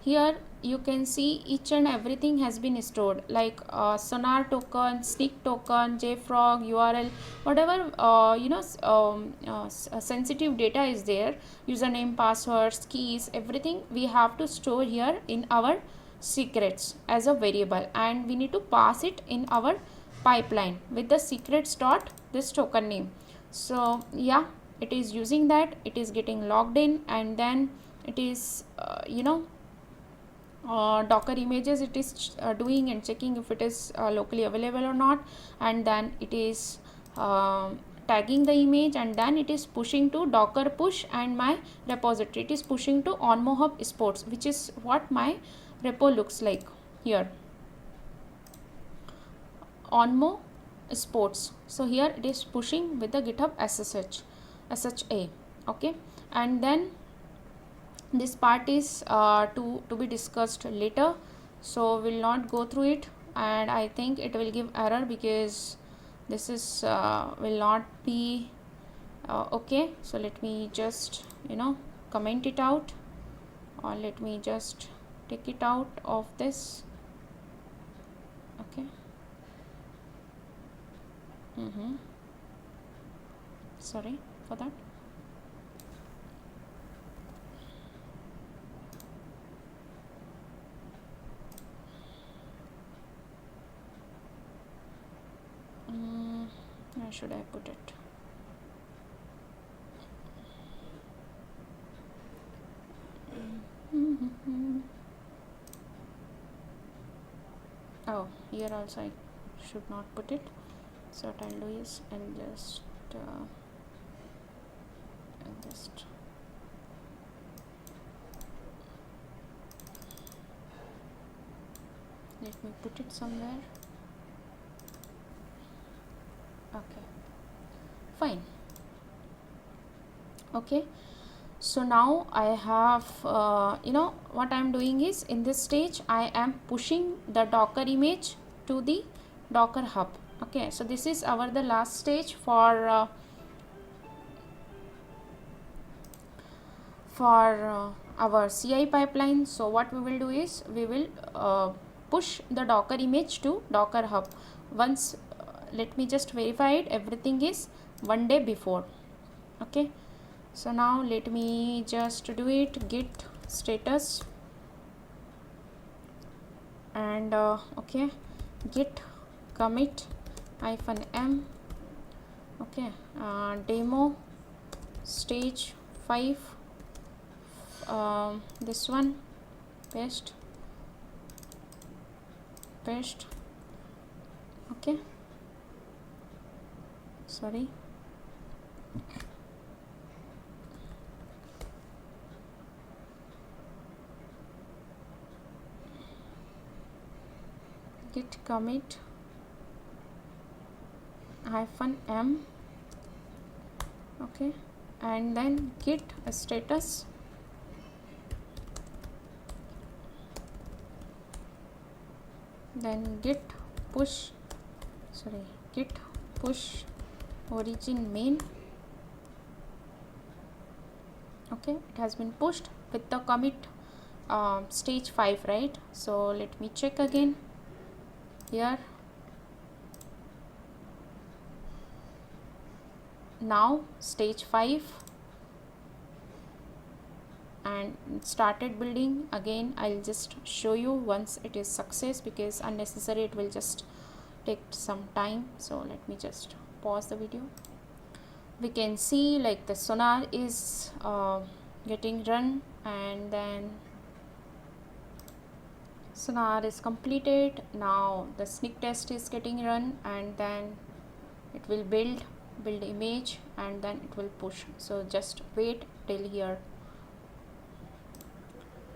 Here you can see each and everything has been stored, like sonar token, sneak token, JFrog, URL, whatever you know, sensitive data is there, username, passwords, keys, everything we have to store here in our secrets as a variable, and we need to pass it in our pipeline with the secrets dot this token name. So yeah, it is using that, it is getting logged in, and then it is you know, Docker images it is doing and checking if it is locally available or not, and then it is tagging the image, and then it is pushing to docker push and my repository. It is pushing to onmohub sports, which is what my repo looks like here, onmo sports. So here it is pushing with the github sha. Okay, and then this part is to be discussed later, so we'll not go through it, and I think it will give error because this is will not be okay. So let me just comment it out, or let me just take it out of this. Okay. Sorry for that. Where should I put it? Oh, here also I should not put it. So what I'll do is I'll just let me put it somewhere. Okay, fine. Okay, so now I have what I am doing is, in this stage I am pushing the docker image to the docker hub. Okay, so this is the last stage for our CI pipeline. So what we will do is we will push the docker image to docker hub. Once let me just verify it, everything is one day before. Okay, so now let me just do it, git status, and okay, git commit -m. Okay, demo stage 5, this one, paste. Okay, sorry. Git commit -m. Okay, and then git status, then git push origin main. Okay, it has been pushed with the commit stage 5, right? So let me check again here. Now stage 5 and started building. Again I'll just show you once it is success, because unnecessary it will just take some time. So let me just pause the video. We can see like the Sonar is getting run, and then Sonar is completed. Now the sneak test is getting run, and then it will build image, and then it will push. So just wait till here.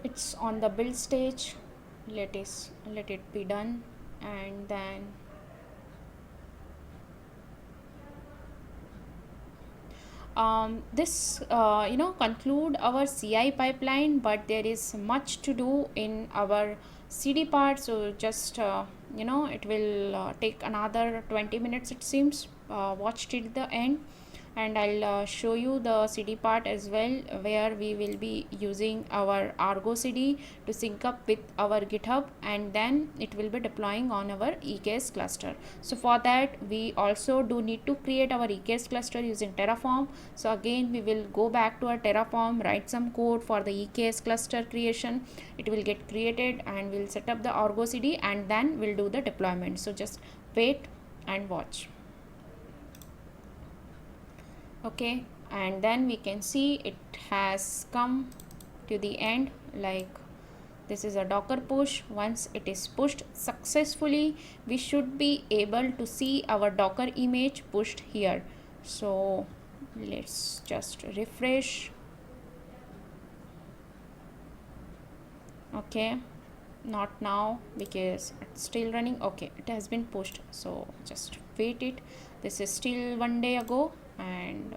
It's on the build stage. Let it be done, and then this conclude our CI pipeline, but there is much to do in our CD part. So just it will take another 20 minutes it seems. Watch till the end, and I'll show you the CD part as well, where we will be using our Argo CD to sync up with our GitHub, and then it will be deploying on our EKS cluster. So for that we also do need to create our EKS cluster using Terraform. So again we will go back to our Terraform, write some code for the EKS cluster creation. It will get created, and we'll set up the Argo CD, and then we'll do the deployment. So just wait and watch. Okay, and then we can see it has come to the end. Like this is a Docker push. Once it is pushed successfully, we should be able to see our Docker image pushed here. So let's just refresh. Okay, not now because it's still running. Okay, it has been pushed, so just wait it. This is still 1 day ago, and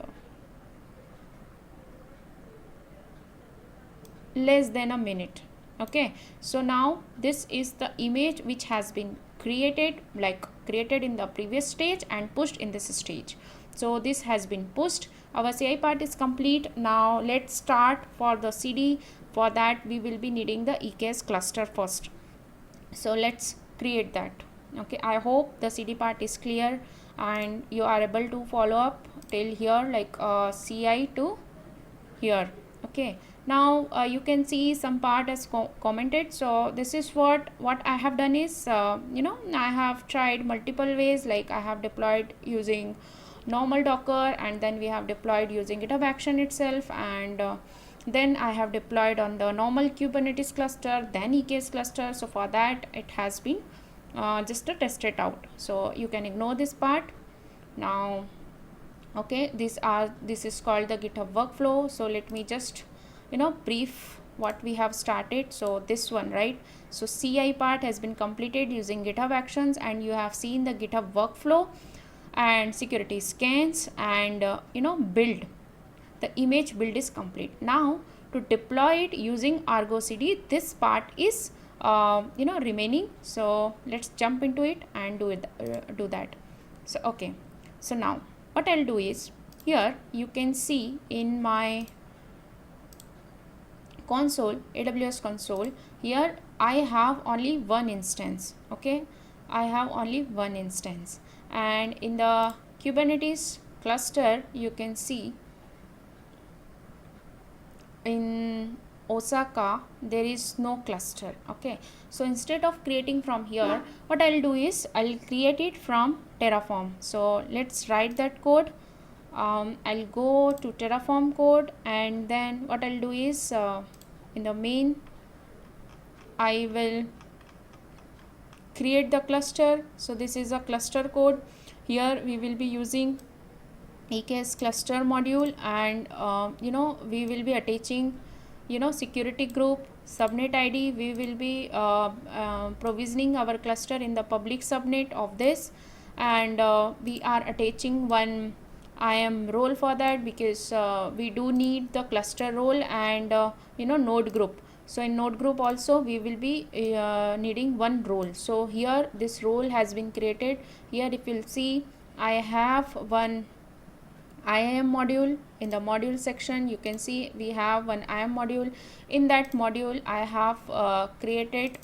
less than a minute. Okay, so now this is the image which has been created, like created in the previous stage and pushed in this stage. So this has been pushed. Our CI part is complete. Now let's start for the CD. For that we will be needing the EKS cluster first. So let's create that. Okay, I hope the CD part is clear and you are able to follow up till here, like CI to here. Okay, now you can see some part as commented. So this is what I have done is I have tried multiple ways, like I have deployed using normal Docker, and then we have deployed using GitHub Action itself, and then I have deployed on the normal Kubernetes cluster, then EKS cluster. So for that it has been just to test it out, so you can ignore this part now. Okay, this is called the GitHub workflow. So let me just brief what we have started. So this one, right? So CI part has been completed using GitHub Actions, and you have seen the GitHub workflow and security scans and build. The image build is complete. Now to deploy it using Argo CD, this part is remaining. So let's jump into it and do that. So okay, so now what I'll do is, here you can see in my console, AWS console, here I have only one instance. Okay, I have only one instance, and in the Kubernetes cluster you can see in Osaka there is no cluster. Okay, so instead of creating from here, what I'll do is I'll create it from Terraform. So let's write that code. I'll go to Terraform code, and then what I'll do is in the main I will create the cluster. So this is a cluster code. Here we will be using EKS cluster module, and we will be attaching security group, subnet ID. We will be provisioning our cluster in the public subnet of this, and we are attaching one IAM role for that, because we do need the cluster role and node group. So in node group also we will be needing one role. So here this role has been created. Here if you'll see, I have one IAM module. In the module section you can see we have one IAM module. In that module I have created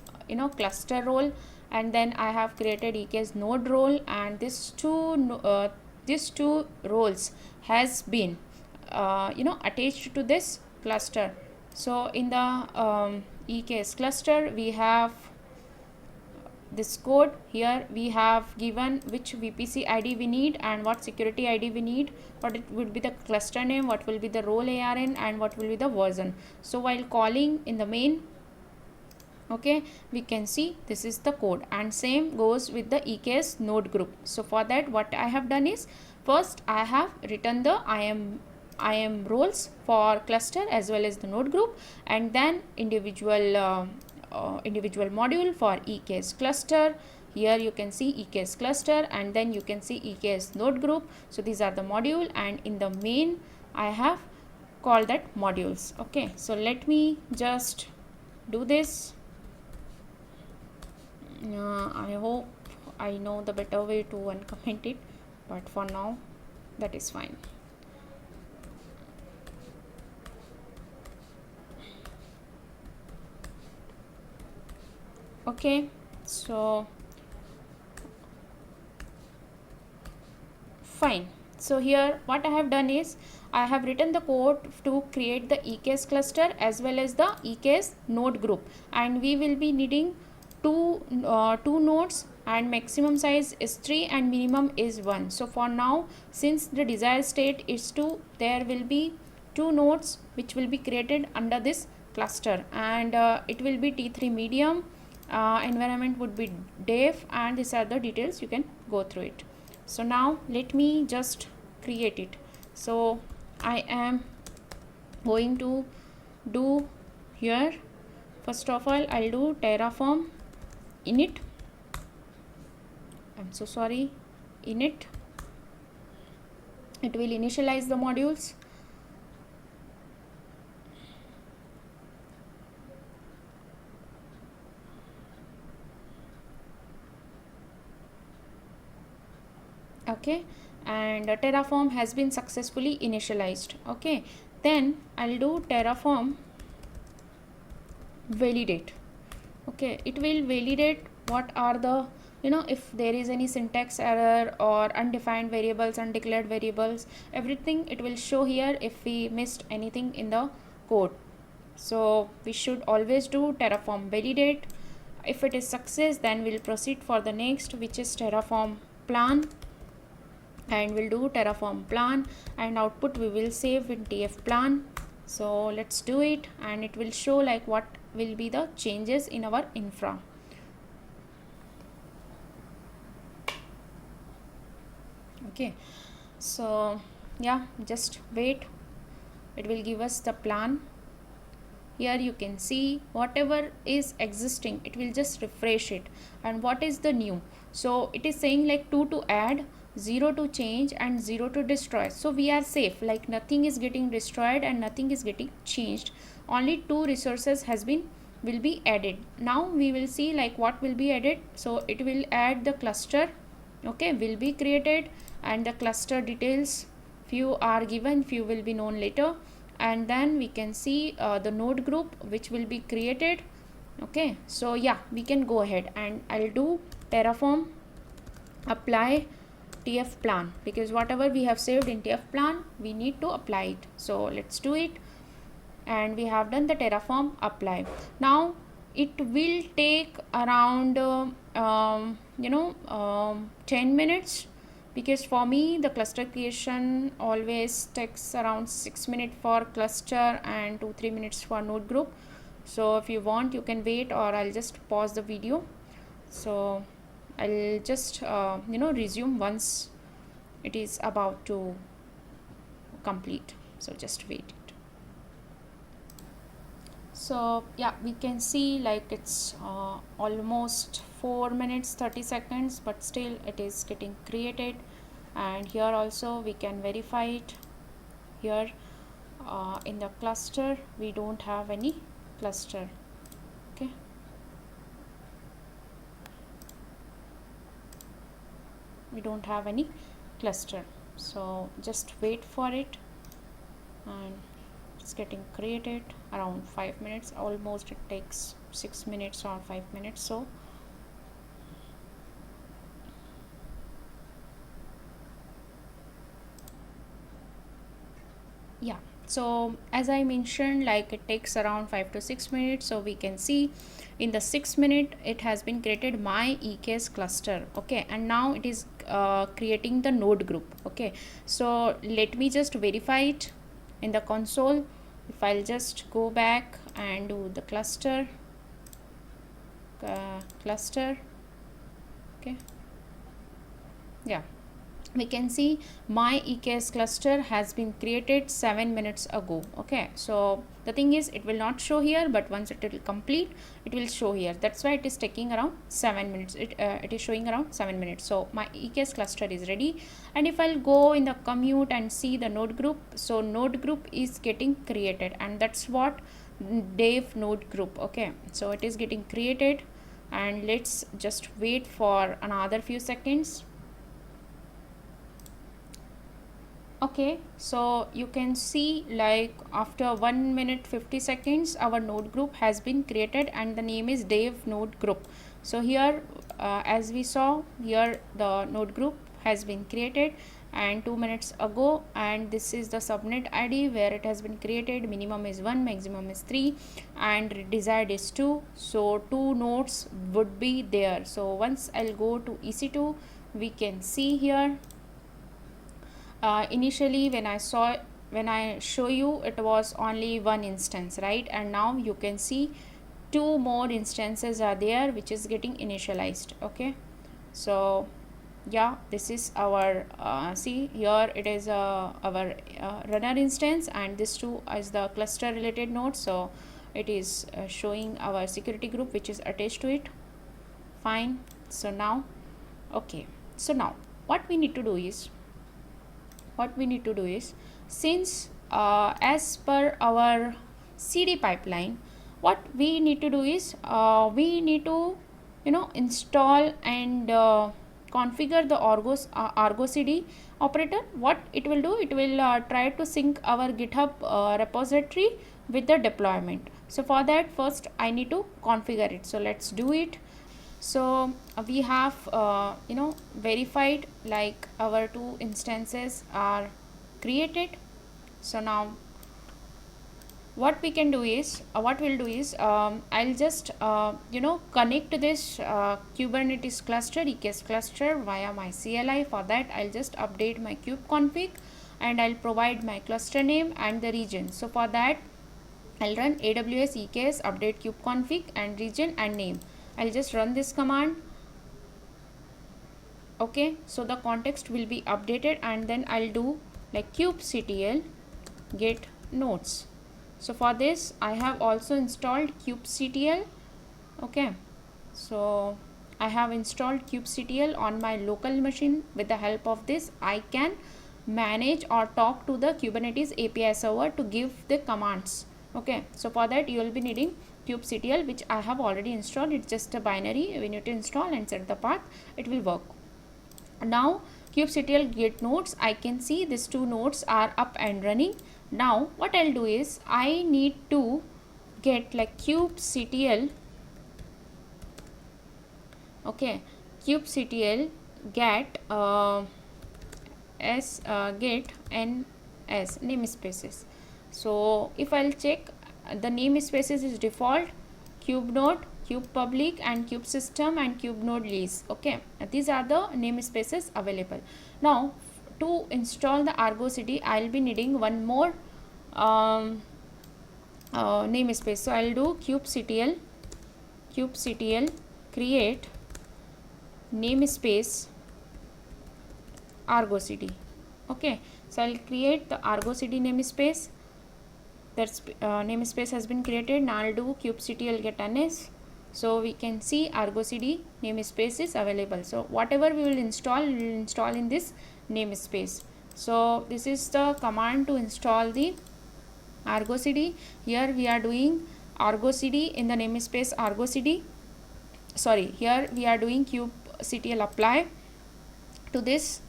cluster role, and then I have created EKS node role, and these two roles has been attached to this cluster. So in the EKS cluster we have this code. Here we have given which VPC ID we need and what security ID we need, what it would be the cluster name, what will be the role ARN, and what will be the version. So while calling in the main, okay, we can see this is the code, and same goes with the EKS node group. So for that what I have done is, first I have written the IAM roles for cluster as well as the node group, and then individual module for EKS cluster. Here you can see EKS cluster, and then you can see EKS node group. So these are the module, and in the main I have called that modules. Okay, so let me just do this. I hope I know the better way to uncomment it, but for now that is fine. Okay, so fine. So here what I have done is, I have written the code to create the EKS cluster as well as the EKS node group, and we will be needing two nodes, and maximum size is 3 and minimum is 1. So for now, since the desired state is 2, there will be 2 nodes which will be created under this cluster, and it will be T3 medium, environment would be dev, and these are the details. You can go through it. So now let me just create it. So I am going to do here, first of all I'll do Terraform init, I'm so sorry, init. It will initialize the modules. Okay, and Terraform has been successfully initialized. Okay, then I'll do Terraform validate. Okay, it will validate what are the, if there is any syntax error or undefined variables, undeclared variables, everything it will show here if we missed anything in the code. So we should always do Terraform validate. If it is success, then we'll proceed for the next, which is Terraform plan, and we'll do Terraform plan, and output we will save in TF plan. So let's do it, and it will show like what will be the changes in our infra. Okay, so yeah, just wait, it will give us the plan. Here you can see whatever is existing, it will just refresh it, and what is the new. So it is saying like 2 to add, 0 to change, and 0 to destroy. So we are safe, like nothing is getting destroyed and nothing is getting changed. Only 2 resources will be added. Now we will see like what will be added. So it will add the cluster, okay, will be created, and the cluster details, few are given, few will be known later. And then we can see the node group which will be created. Okay, so yeah, we can go ahead, and I'll do Terraform apply TF plan, because whatever we have saved in TF plan, we need to apply it. So let's do it, and we have done the Terraform apply. Now it will take around 10 minutes, because for me the cluster creation always takes around 6 minutes for cluster and 2-3 minutes for node group. So if you want, you can wait, or I'll just pause the video. So I'll just resume once it is about to complete. So just wait it. So yeah, we can see like it's almost 4 minutes 30 seconds, but still it is getting created. And here also we can verify it. Here in the cluster we don't have any cluster. Okay, we don't have any cluster. So just wait for it, and it's getting created around 5 minutes. Almost it takes 6 minutes or 5 minutes. So yeah, so as I mentioned, like it takes around 5 to 6 minutes. So we can see in the 6 minute it has been created my EKS cluster. Okay, and now it is creating the node group. Okay, so let me just verify it in the console. If I'll just go back and do the cluster, okay, yeah, we can see my EKS cluster has been created 7 minutes ago. Okay, so the thing is, it will not show here, but once it will complete, it will show here. That's why it is taking around 7 minutes. It is showing around 7 minutes. So my EKS cluster is ready. And if I'll go in the commute and see the node group, so node group is getting created, and that's what dev node group. Okay, so it is getting created, and let's just wait for another few seconds. Okay, so you can see like after 1 minute 50 seconds our node group has been created, and the name is dev node group. So here as we saw here, the node group has been created and 2 minutes ago, and this is the subnet ID where it has been created. Minimum is 1, maximum is 3, and desired is 2. So 2 nodes would be there. So once I'll go to EC2, we can see here initially when I saw when I show you, it was only one instance, right? And now you can see two more instances are there which is getting initialized. Okay, so yeah, this is our see here it is our runner instance, and this two is the cluster related node. So it is showing our security group which is attached to it. Fine. So now, okay, so now what we need to do is since as per our CD pipeline, what we need to do is we need to install and configure the Argo CD operator. What it will do, it will try to sync our GitHub repository with the deployment. So for that, first I need to configure it. So let's do it. So we have verified like our two instances are created. So now what we can do is I'll just connect this Kubernetes cluster, EKS cluster, via my CLI. For that, I'll just update my kube config and I'll provide my cluster name and the region. So for that, I'll run AWS EKS update kube config and region and name. I'll just run this command. Okay, so the context will be updated, and then I'll do like kubectl get nodes. So for this, I have also installed kubectl. Okay, so I have installed kubectl on my local machine. With the help of this, I can manage or talk to the Kubernetes API server to give the commands. Okay, so for that you will be needing kubectl, which I have already installed. It's just a binary. We need to install and set the path. It will work. Now kubectl get nodes, I can see these two nodes are up and running. Now what I'll do is I need to get like kubectl, okay, kubectl get get ns namespaces. So if I'll check, the namespaces is default kube node, kube public, and kube system, and kube node lease. Okay, these are the namespaces available. Now to install the Argo CD, I'll be needing one more namespace. So I'll do kubectl create namespace Argo CD. Okay, so I'll create the Argo CD namespace. That's namespace has been created. Now I'll do kubectl get ns. So we can see Argo CD namespace is available. So whatever we will install in this namespace. So this is the command to install the Argo CD. Here we are doing Argo CD in the namespace Argo CD. Sorry, here we are doing kubectl apply to this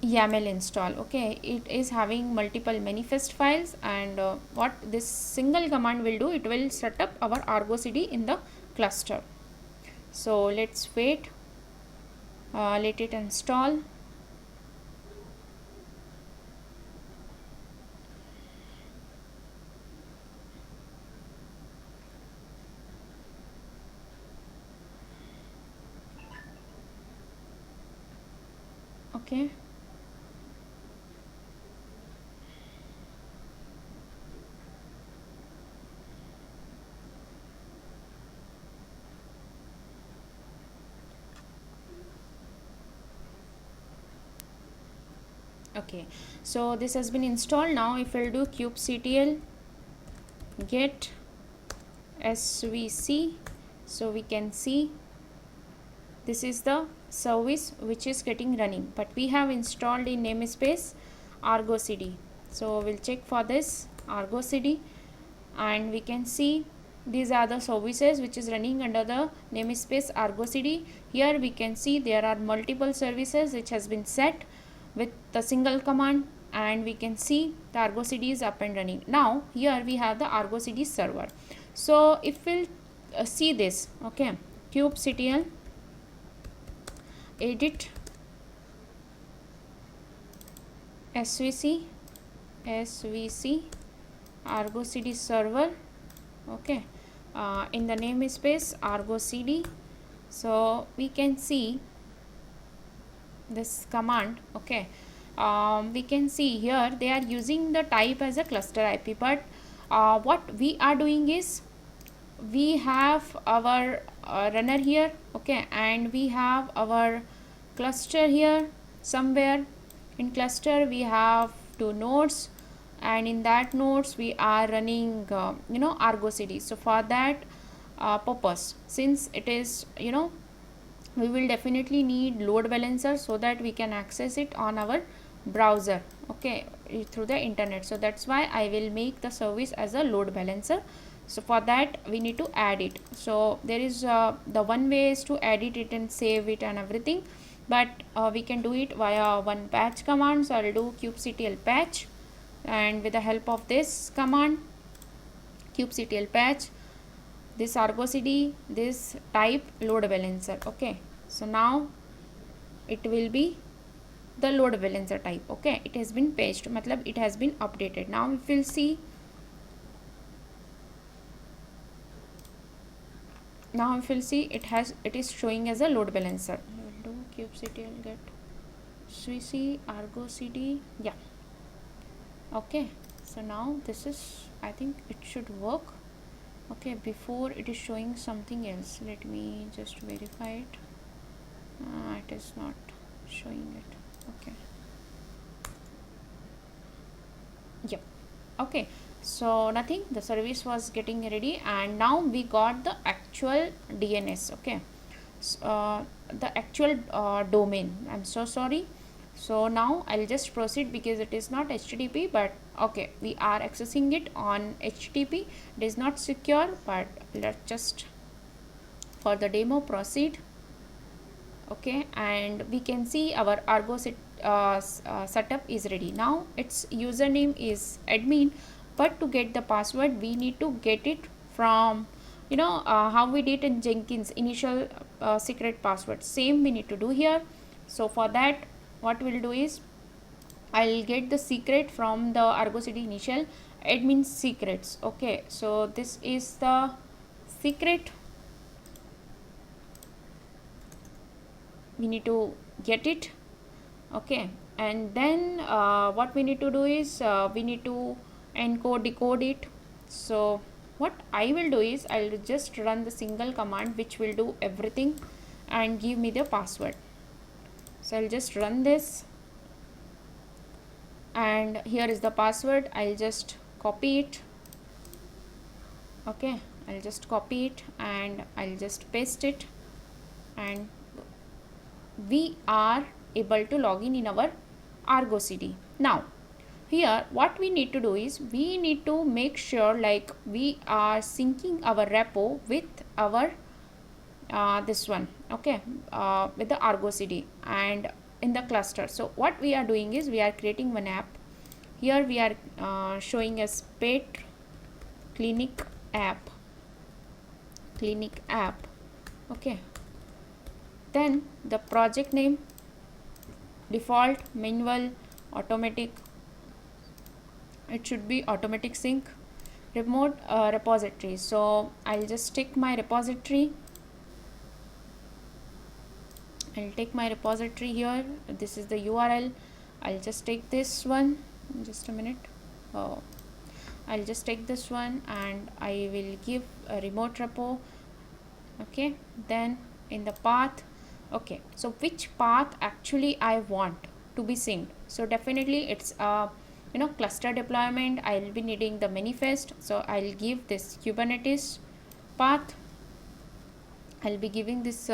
YAML install. Okay, it is having multiple manifest files, and what this single command will do, it will set up our Argo CD in the cluster. So let's wait, let it install. Okay, okay, so this has been installed. Now if I'll do kubectl get svc, so we can see this is the service which is getting running, but we have installed in namespace Argo CD. So we'll check for this Argo CD, and we can see these are the services which is running under the namespace Argo CD. Here we can see there are multiple services which has been set with the single command, and we can see the Argo CD is up and running. Now here we have the Argo CD server. So if we'll see this, okay, kubectl edit svc Argo CD server. Okay, in the namespace Argo CD. So we can see this command. Okay, we can see here they are using the type as a cluster IP, but what we are doing is we have our runner here, okay, and we have our cluster here somewhere. In cluster we have 2 nodes, and in that nodes we are running Argo CD. So for that purpose, since it is we will definitely need load balancer so that we can access it on our browser, okay, through the internet. So that's why I will make the service as a load balancer. So for that we need to add it. So there is the one way is to edit it and save it and everything, but we can do it via one patch command. So I'll do kubectl patch, and with the help of this command kubectl patch, this Argo CD, this type load balancer, okay. So now it will be the load balancer type, okay. It has been patched, matlab it has been updated. Now if we'll see, it is showing as a load balancer. We'll do kubectl get cc Argo CD, yeah, okay. So now this is, I think it should work. Okay, before it is showing something else. Let me just verify it. It is not showing it. Okay. Yep. Okay. So nothing. The service was getting ready, and now we got the actual DNS. Okay. So, the actual domain. I'm so sorry. So now I'll just proceed because it is not HTTP, but okay, we are accessing it on HTTP. It is not secure, but let's just for the demo proceed. Okay, and we can see our Argo setup is ready. Now its username is admin, but to get the password we need to get it from how we did in Jenkins initial secret password. Same we need to do here. So for that, what we'll do is I'll get the secret from the Argo CD initial admin secrets. Okay, so this is the secret. We need to get it, okay, and then what we need to do is we need to encode decode it. So what I will do is I'll just run the single command which will do everything and give me the password. So I'll just run this, and here is the password. I'll just copy it, okay, I'll just copy it and I'll just paste it, and we are able to log in our Argo CD. Now here what we need to do is we need to make sure like we are syncing our repo with our this one, okay, with the Argo CD and in the cluster. So what we are doing is we are creating one app. Here we are showing as pet clinic app, okay. Then the project name, default, manual, automatic, it should be automatic sync, remote repository. So I'll just take my repository. I'll take my repository here. This is the URL. I'll just take this one. Just a minute. I'll just take this one and I will give a remote repo. Okay. Then in the path. Okay. So which path actually I want to be synced? So definitely it's cluster deployment. I'll be needing the manifest. So I'll give this Kubernetes path. I'll be giving this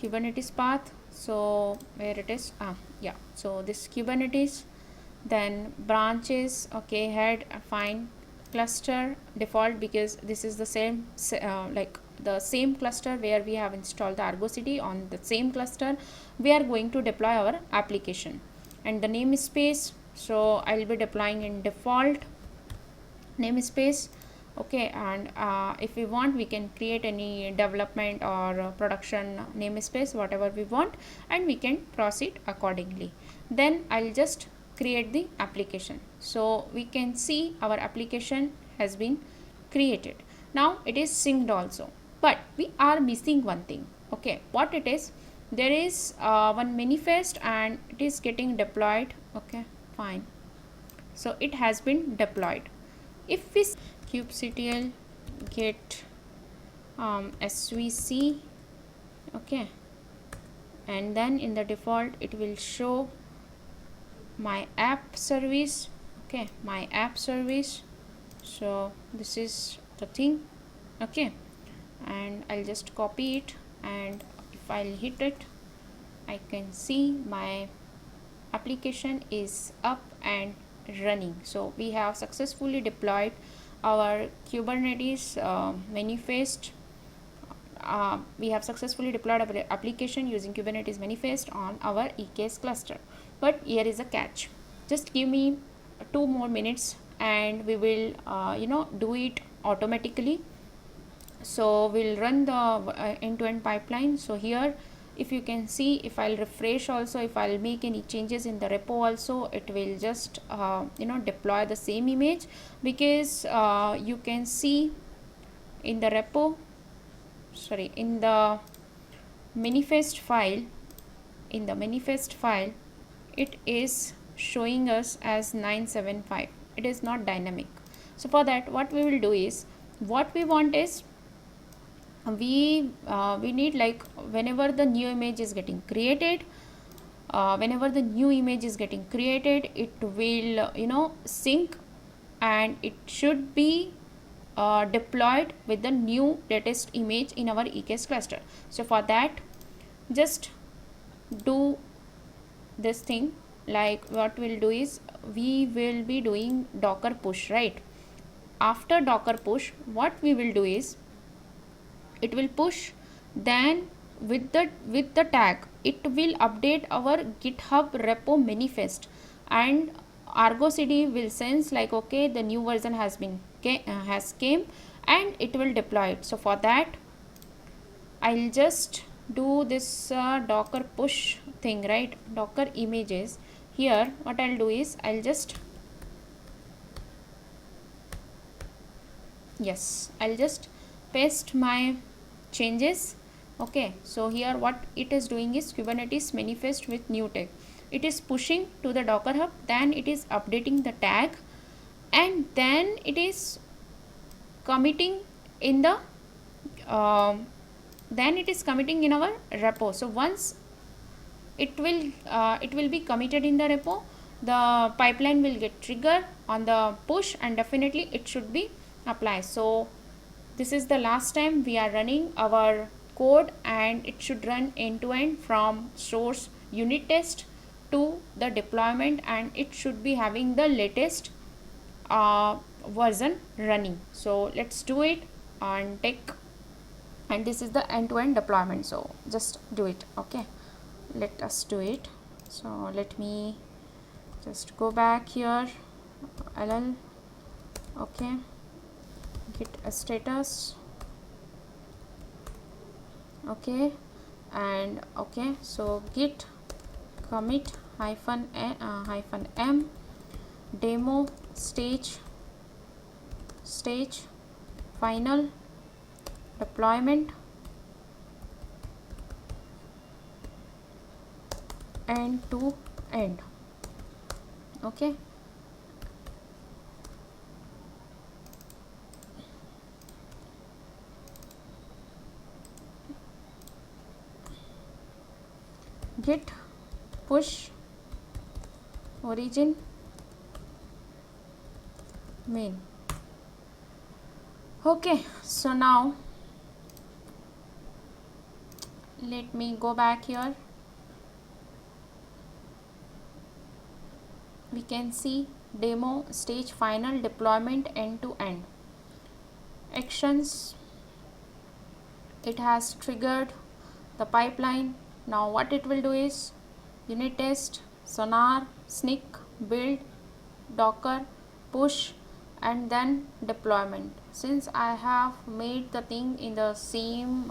Kubernetes path. So where it is, yeah, so this Kubernetes, then branches, okay, head, fine, cluster default, because this is the same like the same cluster where we have installed the Argo CD. On the same cluster we are going to deploy our application. And the namespace, so I'll be deploying in default namespace. Okay, and if we want we can create any development or production namespace, whatever we want, and we can proceed accordingly. Then I'll just create the application. So we can see our application has been created. Now it is synced also, but we are missing one thing. Okay, what it is? there is one manifest and it is getting deployed. Okay, fine. So it has been deployed. If we kubectl get svc, okay, and then in the default it will show my app service. Okay, my app service. So this is the thing. Okay, and I'll just copy it, and if I'll hit it, I can see my application is up and running. So we have successfully deployed our Kubernetes manifest. We have successfully deployed our application using Kubernetes manifest on our EKS cluster. But here is a catch. Just give me 2 more minutes and we will do it automatically. So we'll run the end-to-end pipeline. So here, if you can see, if I'll refresh also, if I'll make any changes in the repo also, it will just deploy the same image, because you can see in the repo, sorry, in the manifest file, it is showing us as 975. It is not dynamic. So for that, what we will do is, what we want is, we need, like, whenever the new image is getting created, it will sync, and it should be deployed with the new latest image in our EKS cluster. So for that, just do this thing. Like, what we'll do is, we will be doing docker push, right? After docker push, what we will do is, it will push, then with the tag, it will update our GitHub repo manifest, and ArgoCD will sense, like, okay, the new version has came, and it will deploy it. So for that, I'll just do this docker push thing, right? Docker images. Here what I'll do is, I'll just paste my changes. Okay, so here what it is doing is Kubernetes manifest with new tag. It is pushing to the Docker Hub, then it is updating the tag, and then it is committing in the in our repo. So once it will be committed in the repo, the pipeline will get triggered on the push, and definitely it should be applied. So this is the last time we are running our code, and it should run end to end from source unit test to the deployment, and it should be having the latest version running. So let's do it and this is the end-to-end deployment. So just do it. Okay, let us do it. So let me just go back here, ll, okay, git status, okay, and okay, so git commit -m demo stage final deployment end to end. Okay, git push origin main. Okay, so now let me go back here. We can see demo stage final deployment end to end actions. It has triggered the pipeline. Now what it will do is, unit test, sonar, snick, build, docker, push, and then deployment. Since I have made the thing in the same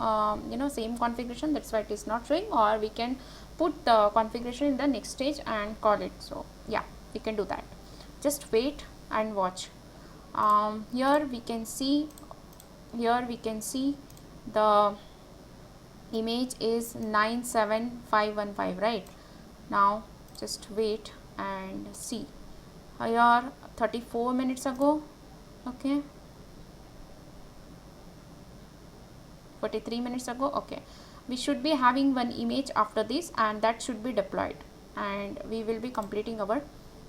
same configuration, that's why it is not showing, or we can put the configuration in the next stage and call it. So yeah, we can do that. Just wait and watch. Here we can see the image is 97515, right? Now just wait and see. Here 34 minutes ago, okay, 43 minutes ago, okay, we should be having one image after this, and that should be deployed, and we will be completing our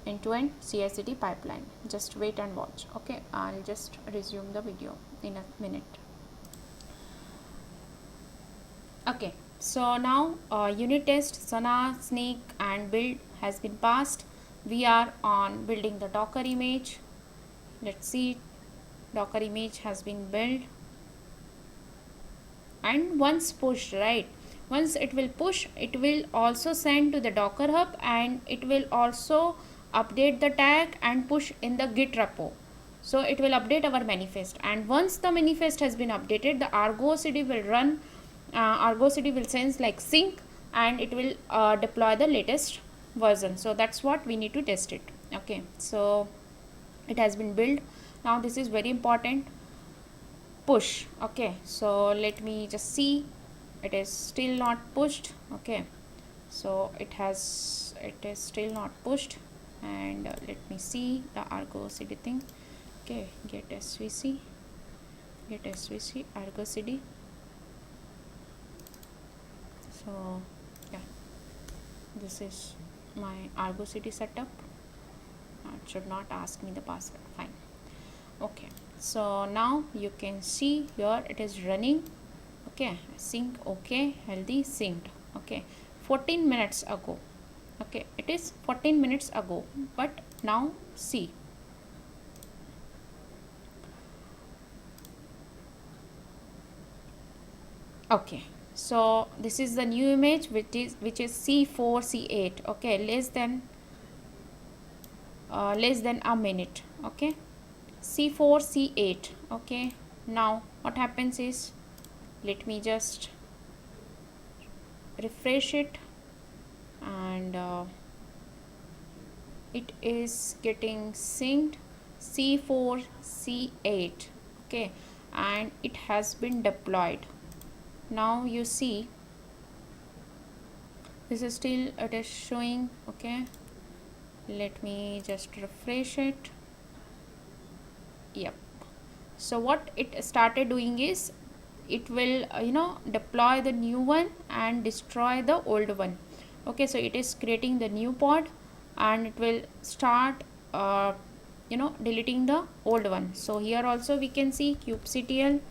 end-to-end CI/CD pipeline. Just wait and watch. Okay, I'll just resume the video in a minute. Okay, so now unit test, Sonar, Snake and build has been passed. We are on building the Docker image. Let's see, Docker image has been built, and once pushed, right, once it will push, it will also send to the Docker hub, and it will also update the tag and push in the Git repo. So it will update our manifest, and once the manifest has been updated, the Argo CD will run. Argo CD will sense like sync, and it will deploy the latest version. So that's what we need to test it. Okay, so it has been built. Now this is very important, push. Okay, so let me just see, it is still not pushed. Okay, so it is still not pushed, and let me see the Argo CD thing. Okay, get SVC, Argo CD. So yeah, this is my Argo CD setup. It should not ask me the password. Fine. Okay, so now you can see here it is running. Okay, sync, okay, healthy, synced. Okay, 14 minutes ago. Okay, it is 14 minutes ago, but now see. Okay, so this is the new image, which is C4 C8. Okay, less than a minute. Okay, C4 C8. Okay, now what happens is, let me just refresh it, and it is getting synced C4 C8. Okay, and it has been deployed. Now you see, this is still, it is showing. Okay, let me just refresh it. Yep, so what it started doing is, it will deploy the new one and destroy the old one. Okay, so it is creating the new pod, and it will start deleting the old one. So here also we can see kubectl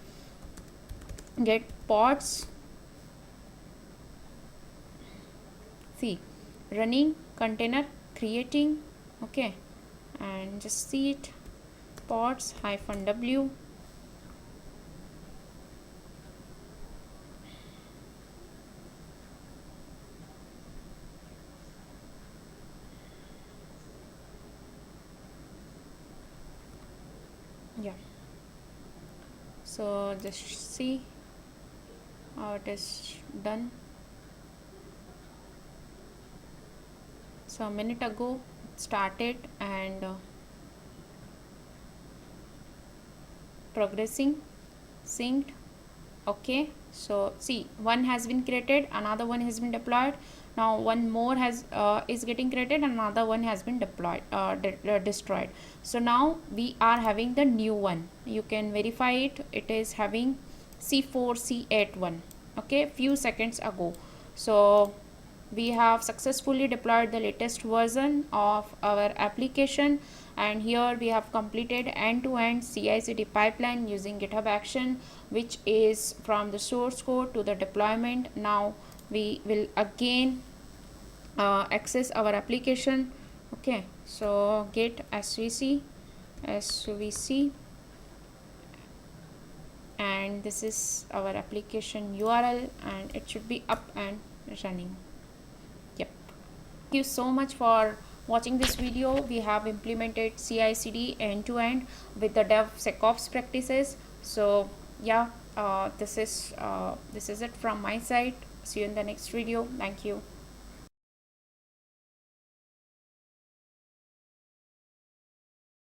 get pods, see, running container creating. Okay, and just see it, pods -w. Yeah, so just see how it is done. So a minute ago it started, and progressing, synced. Okay, so see, one has been created, another one has been deployed. Now one more is getting created, and another one has been deployed, destroyed. So now we are having the new one. You can verify it. It is having C4 C8 one. Okay, few seconds ago. So we have successfully deployed the latest version of our application, and here we have completed end-to-end CI/CD pipeline using GitHub Action, which is from the source code to the deployment. Now we will again access our application. Okay, so git svc, and this is our application URL, and it should be up and running. Yep, thank you so much for watching this video. We have implemented CI/CD end-to-end with the DevSecOps practices. So yeah, this is it from my side. See you in the next video. Thank you.